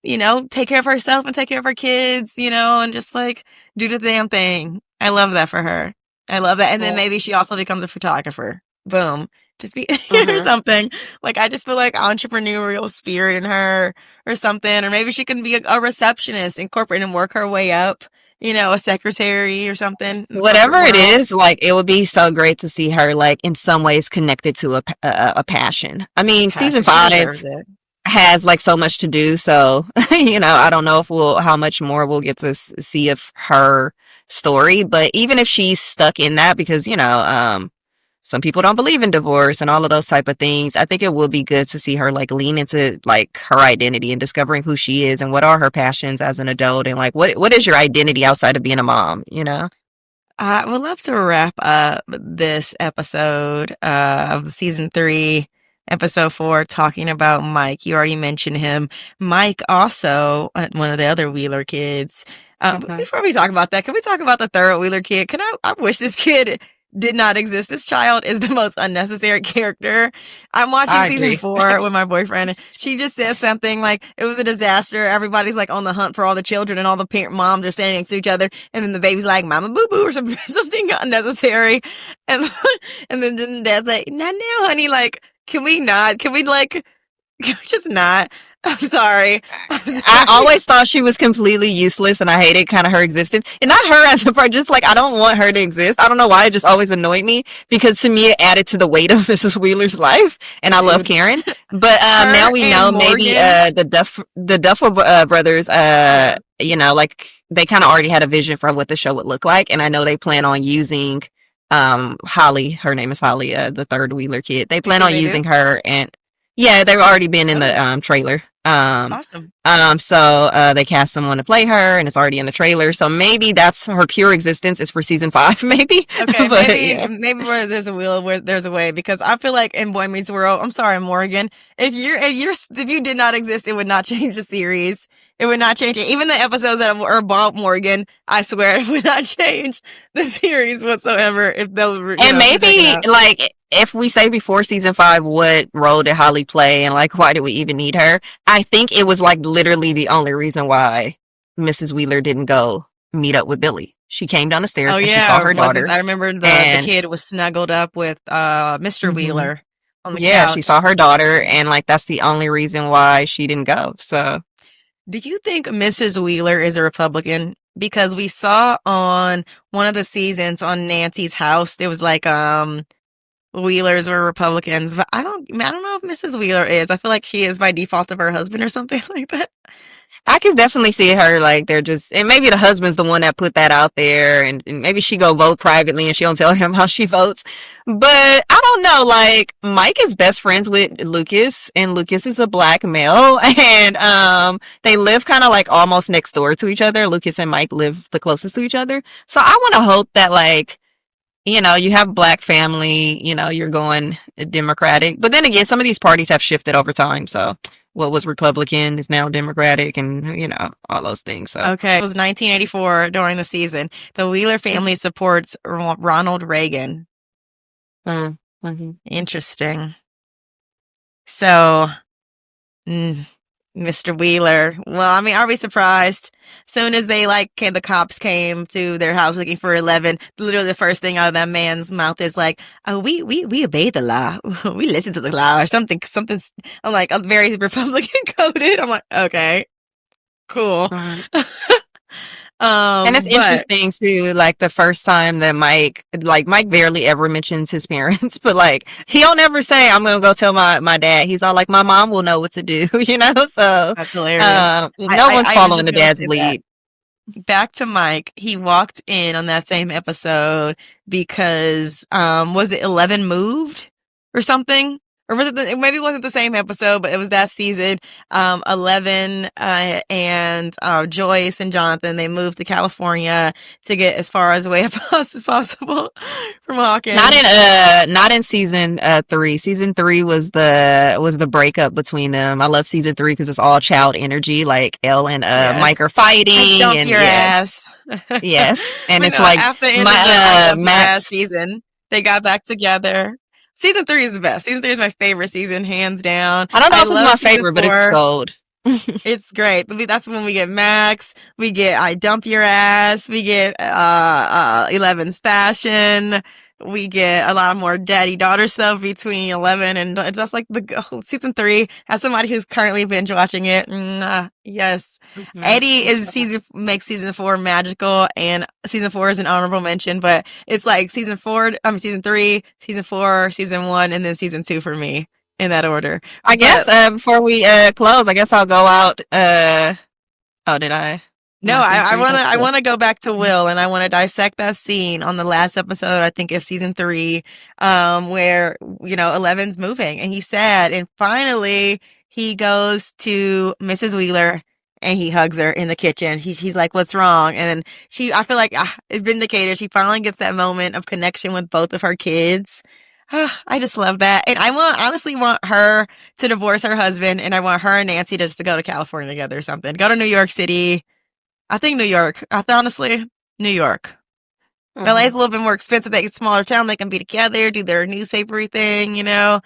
take care of herself and take care of her kids, and just like do the damn thing. I love that for her. I love that. And then maybe she also becomes a photographer. Boom. Just be or something. Like, I just feel like entrepreneurial spirit in her or something. Or maybe she can be a receptionist in corporate and work her way up, a secretary or something. Whatever it is, like, it would be so great to see her, like, in some ways connected to a passion. I mean, season 5 has like so much to do, so I don't know how much more we'll get to see of her story, but even if she's stuck in that, because some people don't believe in divorce and all of those type of things, I think it will be good to see her like lean into like her identity and discovering who she is and what are her passions as an adult, and like what is your identity outside of being a mom. I would love to wrap up this episode of season 3, episode 4, talking about Mike. You already mentioned him. Mike also, one of the other Wheeler kids. But before we talk about that, can we talk about the third Wheeler kid? I wish this kid did not exist. This child is the most unnecessary character. I'm watching season 4 with my boyfriend, and she just says something like, it was a disaster. Everybody's like on the hunt for all the children, and all the parent moms are standing next to each other, and then the baby's like, "Mama boo boo," or something unnecessary. And then dad's like, "Not now, honey. Like, can we not? Can we just not?" I'm sorry. I always thought she was completely useless, and I hated kind of her existence. And not her as a person, just like, I don't want her to exist. I don't know why, it just always annoyed me, because to me it added to the weight of Mrs. Wheeler's life, and I love Karen. But now we know maybe the Duffel brothers, like, they kind of already had a vision for what the show would look like, and I know they plan on using Holly, her name is Holly, the third Wheeler kid. They plan on using her, and yeah, they've already been in the trailer. Awesome. So they cast someone to play her, and it's already in the trailer. So maybe that's her pure existence is for season 5, maybe. Okay, But, maybe where there's a will, where there's a way. Because I feel like in Boy Meets World, I'm sorry, Morgan, if you did not exist, it would not change the series. It would not change it. Even the episodes that are about Morgan, I swear, it would not change the series whatsoever if those were. And maybe like, if we say before season 5, what role did Holly play, and like, why did we even need her? I think it was like literally the only reason why Mrs. Wheeler didn't go meet up with Billy. She came down the stairs and she saw her daughter. I remember the kid was snuggled up with Mr. Wheeler on the couch. She saw her daughter, and like, that's the only reason why she didn't go. So, do you think Mrs. Wheeler is a Republican? Because we saw on one of the seasons on Nancy's house, there was like Wheelers were Republicans, but I don't know if Mrs. Wheeler is. I feel like she is by default of her husband or something like that. I can definitely see her, like, they're just, and maybe the husband's the one that put that out there, and maybe she go vote privately and she don't tell him how she votes. But I don't know, like, Mike is best friends with Lucas, and Lucas is a black male, and they live kind of like almost next door to each other. Lucas and Mike live the closest to each other. So I want to hope that, like, you have a black family, you're going Democratic. But then again, some of these parties have shifted over time, so what was Republican is now Democratic, and all those things. So okay, it was 1984 during the season. The Wheeler family supports Ronald Reagan. Mm-hmm. Interesting. So, Mr. Wheeler. Well, I mean, are we surprised? Soon as the cops came to their house looking for 11, literally the first thing out of that man's mouth is like, "Oh, we obey the law. We listen to the law," or something. I'm like, very Republican coded. I'm like, okay, cool. And it's interesting too, like, the first time that Mike barely ever mentions his parents, but like, he'll never say, "I'm gonna go tell my dad." He's all like, "My mom will know what to do," so that's hilarious. No one's following the dad's lead. Back to Mike, he walked in on that same episode because was it 11 moved or something? Or was it maybe it wasn't the same episode, but it was that season. 11 and Joyce and Jonathan, they moved to California to get as far away as possible from Hawkins. Not in season 3. Season 3 was the breakup between them. I love season 3 because it's all child energy. Like, Elle and Mike are fighting, and your ass. Yes, and it's like after the last season, they got back together. Season 3 is the best. Season 3 is my favorite season, hands down. I don't know if it's my favorite, but it's gold. It's great. That's when we get Max, we get I Dump Your Ass, we get 11's Fashion, we get a lot more daddy-daughter stuff between 11 and that's like the season 3. As somebody who's currently binge watching it, yes. Eddie makes season 4 magical, and season 4 is an honorable mention, but it's like season 3, season 4, season 1, and then season 2 for me. In that order. I guess before we close, I guess I'll go out. Oh, did I? No, I want to go back to Will, and I want to dissect that scene on the last episode, I think, of season 3, where, 11's moving and he's sad, and finally he goes to Mrs. Wheeler and he hugs her in the kitchen. He's like, "What's wrong?" And then I feel like it's vindicated. She finally gets that moment of connection with both of her kids. I just love that. And I honestly want her to divorce her husband, and I want her and Nancy just to go to California together or something. Go to New York City. I think New York. Honestly, New York. Mm-hmm. LA's a little bit more expensive. They get a smaller town. They can be together, do their newspapery thing, Not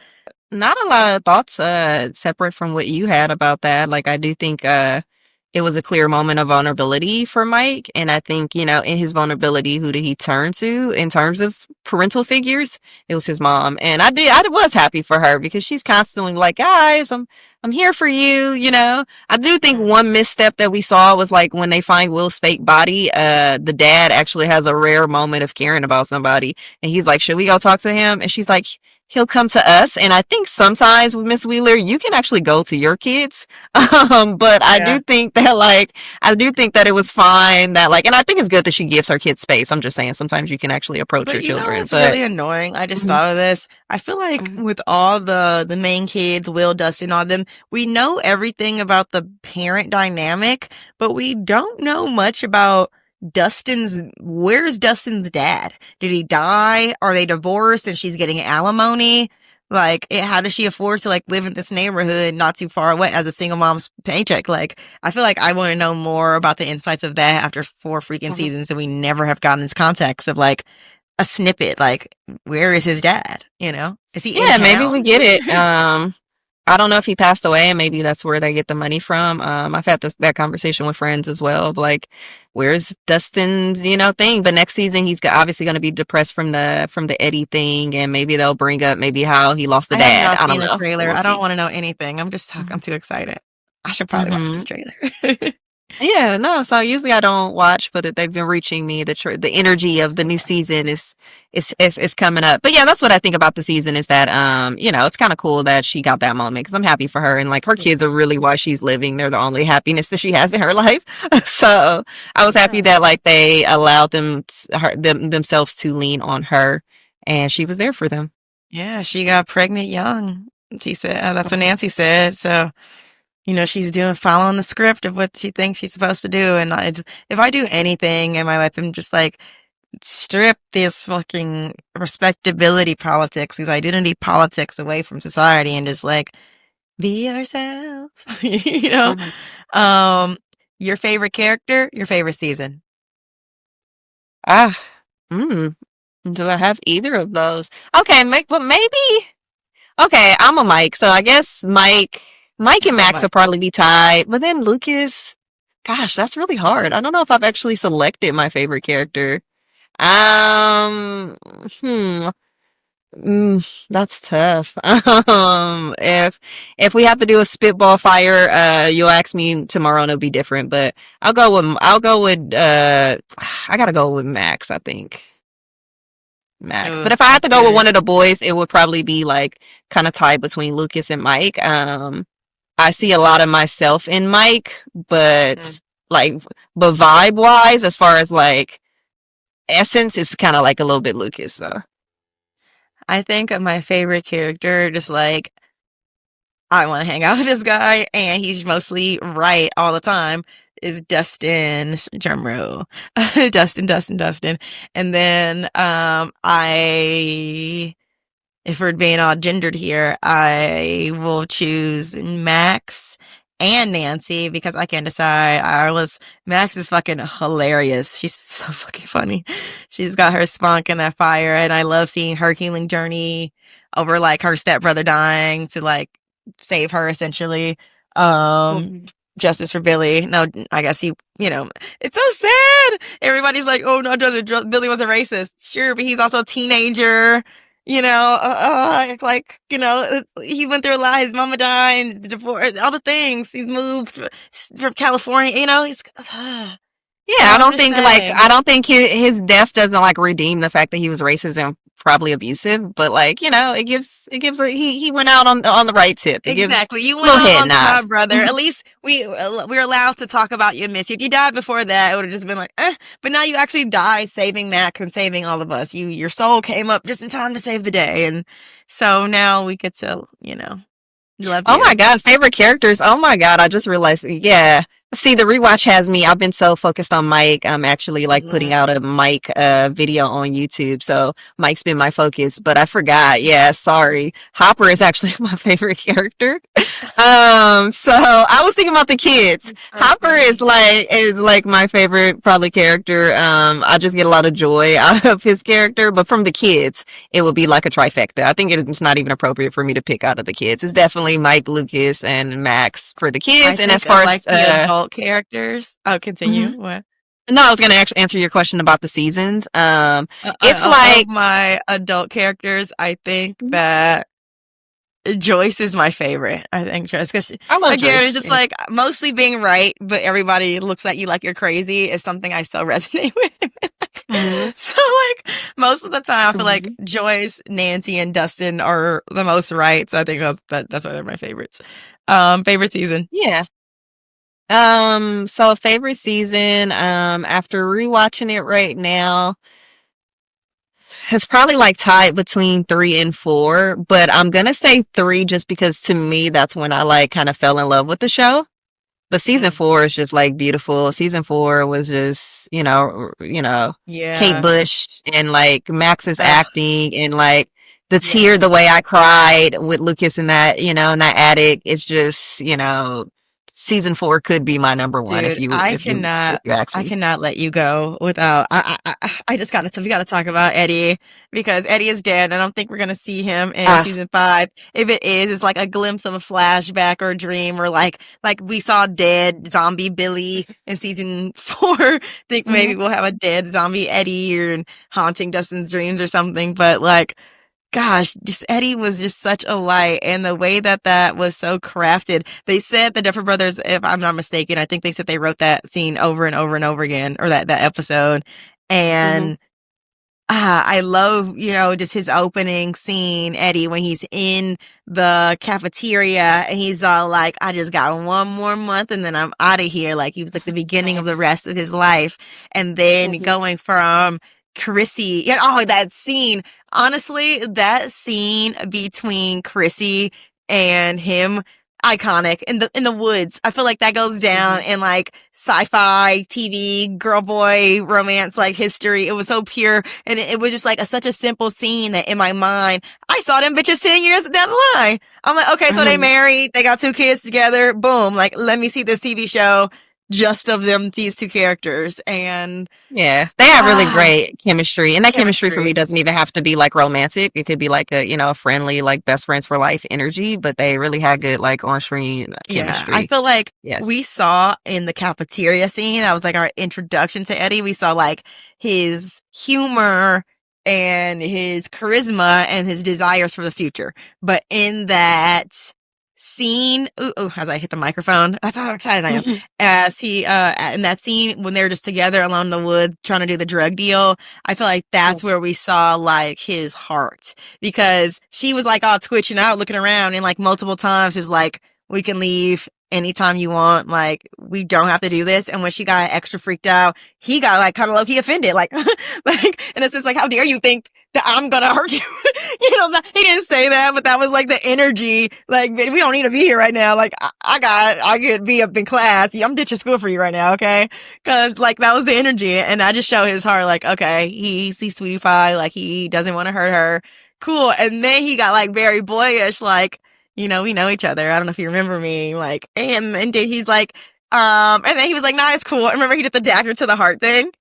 a lot of thoughts separate from what you had about that. Like, I do think it was a clear moment of vulnerability for Mike. And I think, in his vulnerability, who did he turn to in terms of parental figures? It was his mom. And I was happy for her because she's constantly like, "Guys, I'm here for you." I do think one misstep that we saw was like when they find Will's fake body, the dad actually has a rare moment of caring about somebody. And he's like, "Should we go talk to him?" And she's like, "He'll come to us." And I think sometimes with Miss Wheeler, you can actually go to your kids. But I do think that it was fine that and I think it's good that she gives her kids space. I'm just saying sometimes you can actually approach your children. It's really annoying. I just thought of this. I feel like with all the main kids, Will, Dustin, all them, we know everything about the parent dynamic, but we don't know much about where's Dustin's dad? Did he die? Are they divorced and she's getting alimony? How does she afford to live in this neighborhood not too far away as a single mom's paycheck? I feel like I want to know more about the insights of that after 4 freaking seasons, and we never have gotten this context of a snippet. Where is his dad? Is he? Yeah, maybe we get it. I don't know if he passed away, and maybe that's where they get the money from. I've had that conversation with friends as well of where's Dustin's, thing? But next season he's obviously going to be depressed from the Eddie thing, and maybe they'll bring up maybe how he lost the dad. I don't know. The trailer. We'll I don't want to know anything. I'm too excited. I should probably watch this trailer. Yeah, no. So usually I don't watch, but they've been reaching me. The energy of the new season is coming up. But yeah, that's what I think about the season is that it's kind of cool that she got that moment because I'm happy for her, and her kids are really why she's living. They're the only happiness that she has in her life. So I was happy that they allowed themselves to lean on her, and she was there for them. Yeah, she got pregnant young. She said that's what Nancy said. So. She's following the script of what she thinks she's supposed to do. And if I do anything in my life, I'm just strip this fucking respectability politics, these identity politics away from society and just be yourself. Your favorite character, your favorite season. Do I have either of those? Okay, but maybe. Okay, I'm a Mike. So I guess Mike and Max will probably be tied, but then Lucas, gosh, that's really hard. I don't know if I've actually selected my favorite character. That's tough. If we have to do a spitball fire, you'll ask me tomorrow and it'll be different, but I gotta go with Max, I think. Max. But if I had to go with one of the boys, it would probably be kind of tied between Lucas and Mike. I see a lot of myself in Mike, but vibe wise, as far as essence, it's kind of a little bit Lucas. So I think of my favorite character, just I want to hang out with this guy, and he's mostly right all the time. Is Dustin Drumroll. Dustin. And then if we're being all gendered here, I will choose Max and Nancy because I can't decide. Max is fucking hilarious. She's so fucking funny. She's got her spunk and that fire, and I love seeing her healing journey over her stepbrother dying to save her essentially. Justice for Billy. No, I guess it's so sad. Everybody's like, oh no, Billy was a racist. Sure, but he's also a teenager. He went through a lot. His mama died, divorce, all the things. He's moved from California. He's. Yeah, I don't think his death doesn't like redeem the fact that he was racist and probably abusive, but like, it gives he went out on the right tip. Exactly. You went out on top, brother. At least we're allowed to talk about you and miss you. If you died before that, it would have just been like, but now you actually died saving Max and saving all of us. Your soul came up just in time to save the day. And so now we get to, love you. Oh my God, favorite characters. Oh my God, I just realized, yeah. See, the rewatch has me. I've been so focused on Mike. I'm actually putting out a Mike video on YouTube. So Mike's been my focus, but I forgot. Yeah, sorry. Hopper is actually my favorite character. So I was thinking about the kids. Hopper is like my favorite probably character. I just get a lot of joy out of his character, but from the kids, it would be like a trifecta. I think it's not even appropriate for me to pick out of the kids. It's definitely Mike, Lucas, and Max for the kids. And as far as adult characters. Oh, continue. Mm-hmm. What? No, I was going to actually answer your question about the seasons. It's like my adult characters. I think that Joyce is my favorite. I think Joyce, because again, Joyce. It's just like mostly being right, but everybody looks at you like you're crazy is something I so resonate with. So like most of the time, I feel like Joyce, Nancy, and Dustin are the most right. So I think that's why they're my favorites. Favorite season. Yeah. So favorite season, after rewatching it right now, it's probably like tied between 3 and 4, but I'm gonna say 3 just because to me, that's when I like kind of fell in love with the show. But season 4 is just like beautiful. Season 4 was just, yeah. Kate Bush and like Max's acting and like the tear, the way I cried with Lucas in that, in that attic. It's just, season 4 could be my number one. Dude, I cannot let you go without. I just got to. We got to talk about Eddie because Eddie is dead. I don't think we're gonna see him in season 5. If it is, it's like a glimpse of a flashback or a dream, or like we saw dead zombie Billy in season 4. Think maybe we'll have a dead zombie Eddie or haunting Dustin's dreams or something. But like. Gosh, just Eddie was just such a light, and the way that was so crafted. They said the Duffer Brothers, if I'm not mistaken, I think they said they wrote that scene over and over and over again, or that episode. And I love, just his opening scene, Eddie, when he's in the cafeteria and he's all like, I just got one more month and then I'm out of here. Like he was like the beginning of the rest of his life. And then going from Chrissy, that scene. Honestly, that scene between Chrissy and him, iconic in the woods. I feel like that goes down in like sci-fi TV girl boy romance like history. It was so pure, and it was just like such a simple scene that in my mind I saw them bitches 10 years down the line. I'm like, okay, so they married, they got 2 kids together, boom, like let me see this TV show just of them, these 2 characters. And yeah, they have really great chemistry, and that chemistry for me doesn't even have to be like romantic. It could be like a friendly, like best friends for life energy, but they really had good like on-screen chemistry. I feel like we saw in the cafeteria scene, that was like our introduction to Eddie. We saw like his humor and his charisma and his desires for the future. But in that scene, as I hit the microphone, that's how excited I am. As he in that scene when they're just together alone in the woods trying to do the drug deal, I feel like that's where we saw like his heart, because she was like all twitching out, looking around, and like multiple times was like, we can leave anytime you want, like we don't have to do this. And when she got extra freaked out, he got like kind of low-key offended, like and it's just like, how dare you think that I'm gonna hurt you? He didn't say that, but that was like the energy. Like, we don't need to be here right now. Like, I could be up in class. I'm ditching school for you right now, okay? Cause like that was the energy, and I just show his heart. Like, okay, he's sweetie pie. Like he doesn't want to hurt her. Cool. And then he got like very boyish. Like, we know each other. I don't know if you remember me. Like, and then he's like, and then he was like, nah, it's cool. I remember he did the dagger to the heart thing.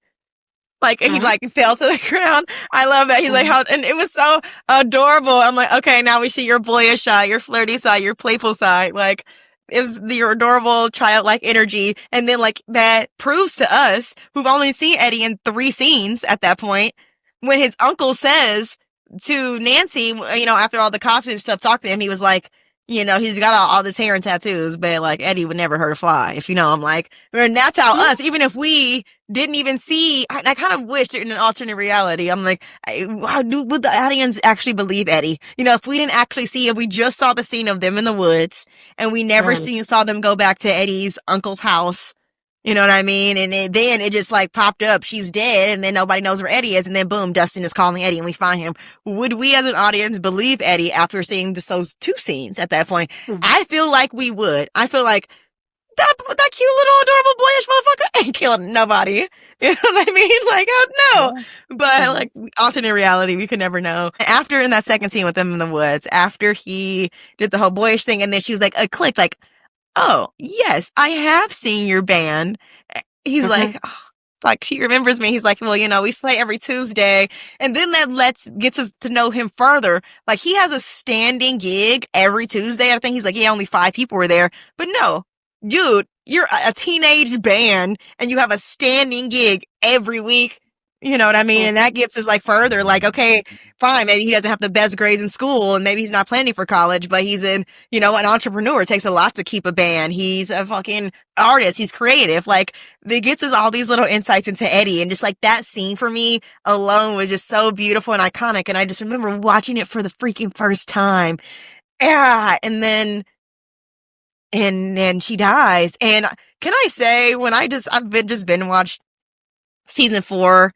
Like, he like fell to the ground. I love that. He's like, and it was so adorable. I'm like, okay, now we see your boyish side, your flirty side, your playful side. Like, it was your adorable childlike energy. And then like that proves to us who've only seen Eddie in 3 scenes at that point, when his uncle says to Nancy, you know, after all the cops and stuff talked to him, he was like, you know, he's got all this hair and tattoos, but like Eddie would never hurt a fly, if you know him. Like, and that's how us, even if we didn't even see, I kind of wished in an alternate reality, I'm like, would the audience actually believe Eddie? You know, if we didn't actually see, if we just saw the scene of them in the woods and we never saw them go back to Eddie's uncle's house, you know what I mean? And then it just like popped up, she's dead, and then nobody knows where Eddie is, and then boom, Dustin is calling Eddie and we find him. Would we as an audience believe Eddie after seeing just those 2 scenes at that point? I feel like we would. I feel like that cute little adorable boyish motherfucker ain't killing nobody. You know what I mean? Like, oh no. But like alternate reality, we could never know. After in that second scene with them in the woods, after he did the whole boyish thing, and then she was like, a click, like, oh, yes, I have seen your band. He's like, oh, like, she remembers me. He's like, well, you know, we play every Tuesday. And then that gets us to know him further. Like, he has a standing gig every Tuesday. I think he's like, yeah, only 5 people were there. But no, dude, you're a teenage band and you have a standing gig every week. You know what I mean? And that gets us like further, like, okay, fine, maybe he doesn't have the best grades in school and maybe he's not planning for college, but he's an entrepreneur. It takes a lot to keep a band. He's a fucking artist. He's creative. Like, it gets us all these little insights into Eddie, and just like that scene for me alone was just so beautiful and iconic. And I just remember watching it for the freaking first time. Yeah. And then she dies. And can I say, when I've been watched season 4,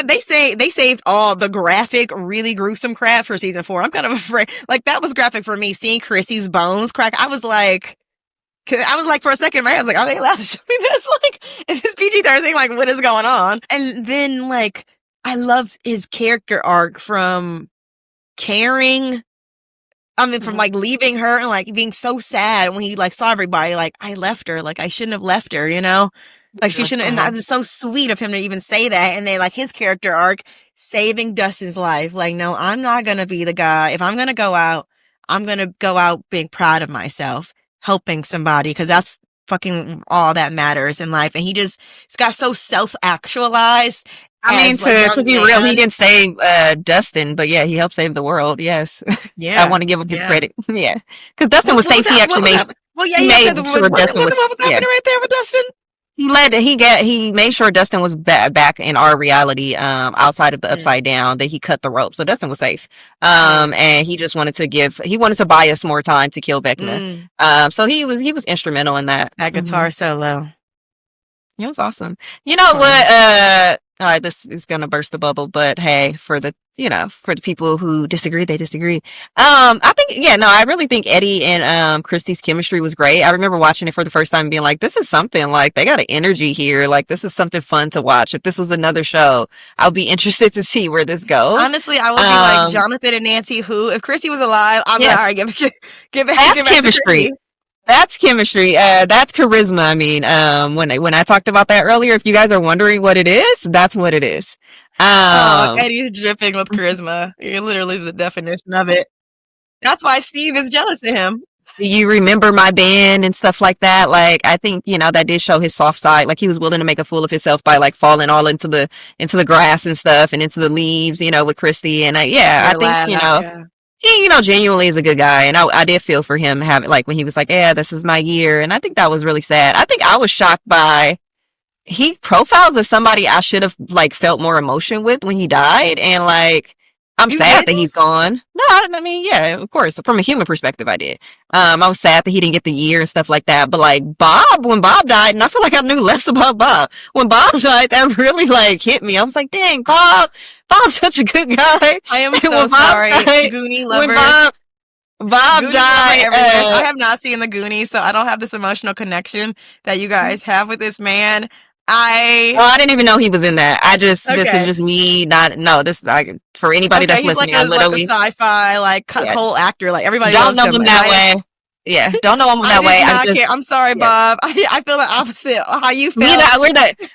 they saved all the graphic, really gruesome crap for season 4. I'm kind of afraid. Like, that was graphic for me. Seeing Chrissy's bones crack, I was like, for a second, I was like, are they allowed to show me this? Like, is this PG-13? Like, what is going on? And then, like, I loved his character arc from caring. I mean, from like leaving her and like being so sad when he like saw everybody, like, I left her, like, I shouldn't have left her, you know? Like, she shouldn't, and that was so sweet of him to even say that. And then like his character arc, saving Dustin's life. Like, no, I'm not gonna be the guy. If I'm gonna go out, I'm gonna go out being proud of myself, helping somebody, because that's fucking all that matters in life. And he's got so self-actualized. I mean, to be real, he didn't save Dustin, but yeah, he helped save the world. Yes. Yeah. I want to give him his credit. Yeah. Because Dustin was safe. He actually made sure Dustin was, what was happening right there with Dustin? He made sure Dustin was back in our reality, outside of the upside down, that he cut the rope. So Dustin was safe. And he just wanted to buy us more time to kill Vecna. So he was instrumental in that. That guitar solo. It was awesome. You know what? All right, this is gonna burst the bubble, but hey, for the people who disagree, they disagree. I really think Eddie and Christy's chemistry was great. I remember watching it for the first time and being like, this is something, like, they got an energy here. Like, this is something fun to watch. If this was another show, I'll be interested to see where this goes. Honestly, I would be like Jonathan and Nancy, who, if Christy was alive, I'd be like, all right, give it. That's chemistry. That's chemistry. That's charisma. I mean, when I talked about that earlier, if you guys are wondering what it is, that's what it is. Eddie's dripping with charisma. You're literally the definition of it. That's why Steve is jealous of him. You remember my band and stuff like that. Like, I think, that did show his soft side. Like, he was willing to make a fool of himself by like falling all into the grass and stuff and into the leaves, with Christy. And I think, he, genuinely is a good guy. And I did feel for him having, like, when he was like, yeah, this is my year. And I think that was really sad. I think I was shocked by, he profiles as somebody I should have, like, felt more emotion with when he died. And, like, I'm sad that he's gone. No, I mean, yeah, of course. From a human perspective, I did. I was sad that he didn't get the year and stuff like that. But, like, when Bob died, and I feel like I knew less about Bob. When Bob died, that really, like, hit me. I was like, dang, Bob's such a good guy. I am so sorry. Goonie lover. When Bob died. I have not seen the Goonies, so I don't have this emotional connection that you guys have with this man. I didn't even know he was in that. This is just me. For anybody that's listening, I literally like a sci-fi, like cult actor. Like, everybody don't loves know him that way. Yeah, don't know him I that did way. not care. I'm sorry, Bob. I feel the opposite. How you feel?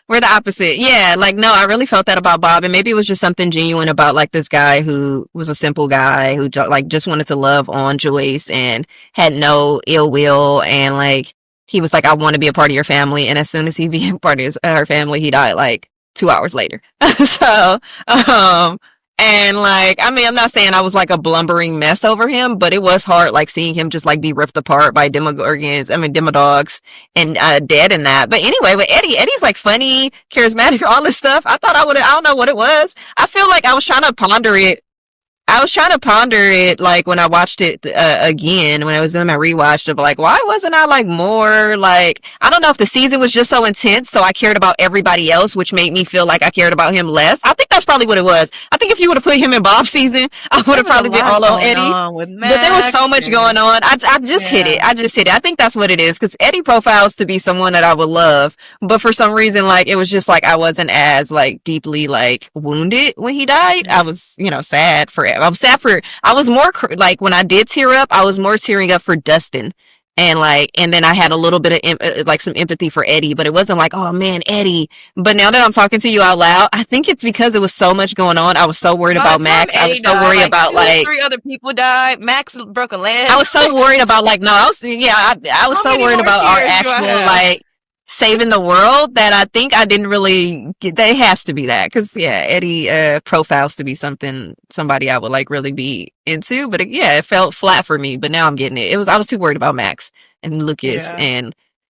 We're the opposite. Yeah, like no, I really felt that about Bob, and maybe it was just something genuine about like this guy who was a simple guy who like just wanted to love on Joyce and had no ill will, and like he was like, I want to be a part of your family, and as soon as he became part of her family, he died like 2 hours later. So, and like, I mean, I'm not saying I was like a blumbering mess over him, but it was hard, like seeing him just like be ripped apart by demodogs and dead in that. But anyway, with Eddie's like funny, charismatic, all this stuff. I don't know what it was. I feel like I was trying to ponder it like when I watched it again, when I was in my rewatch of like, why wasn't I like more like, I don't know if the season was just so intense so I cared about everybody else, which made me feel like I cared about him less. I think that's probably what it was. I think if you would have put him in Bob's season, I would have probably been all on Eddie. But there was so much going on. I just hit it. I think that's what it is, because Eddie profiles to be someone that I would love, but for some reason, like it was just like I wasn't as like deeply like wounded when he died. I was, sad for it. I was more like when I did tear up, I was more tearing up for Dustin, and then I had a little bit of like some empathy for Eddie, but it wasn't like, oh man, Eddie. But now that I'm talking to you out loud, I think it's because it was so much going on. I was so worried about Max. I was so worried about like 3 other people died. Max broke a leg. I was so worried about like, no, I was so worried about our actual like saving the world that I think I didn't really get. That has to be that, because Eddie profiles to be somebody I would like really be into, but it felt flat for me. But now I'm getting it. I was too worried about Max and Lucas, and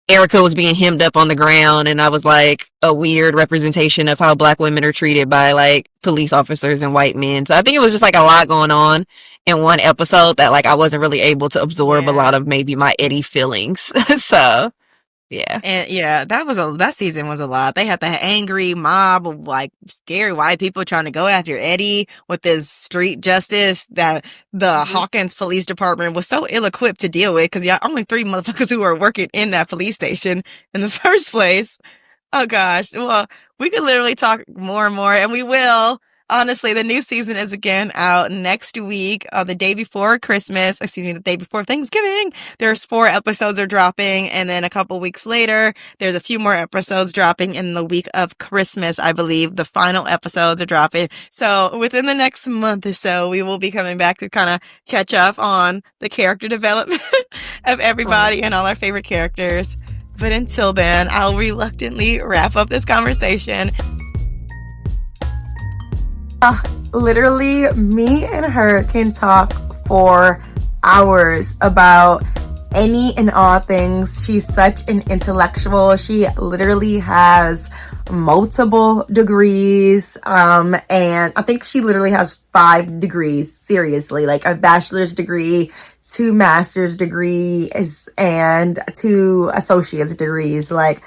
Erica was being hemmed up on the ground, and I was like a weird representation of how Black women are treated by like police officers and white men. So I think it was just like a lot going on in one episode that like I wasn't really able to absorb a lot of maybe my Eddie feelings. So yeah. And that season was a lot. They had the angry mob of like scary white people trying to go after Eddie with this street justice that the Hawkins Police Department was so ill-equipped to deal with, because only 3 motherfuckers who were working in that police station in the first place. Oh gosh. Well, we could literally talk more and more, and we will. Honestly, the new season is again out next week, the day before the day before Thanksgiving. There's 4 episodes are dropping, and then a couple weeks later, there's a few more episodes dropping in the week of Christmas, I believe. The final episodes are dropping. So within the next month or so, we will be coming back to kind of catch up on the character development of everybody and all our favorite characters. But until then, I'll reluctantly wrap up this conversation. Literally, me and her can talk for hours about any and all things. She's such an intellectual. She literally has multiple degrees, and I think she literally has 5 degrees, seriously, like a bachelor's degree, 2 master's degrees, and 2 associate's degrees. Like,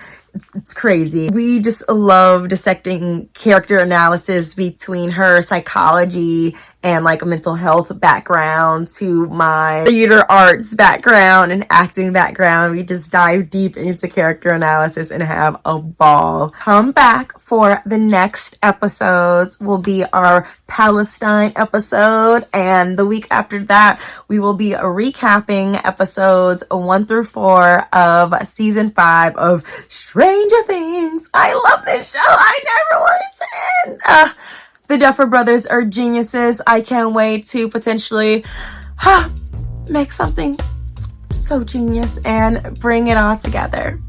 it's crazy. We just love dissecting character analysis between her psychology and like a mental health background to my theater arts background and acting background. We just dive deep into character analysis and have a ball. Come back for the next episodes will be our Palestine episode, and the week after that we will be recapping episodes 1 through 4 of season 5 of Stranger Things. I love this show. I never want it to end. The Duffer Brothers are geniuses. I can't wait to potentially make something so genius and bring it all together.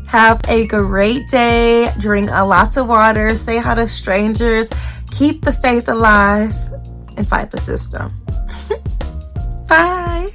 Have a great day. Drink lots of water. Say hi to strangers. Keep the faith alive and fight the system. Bye.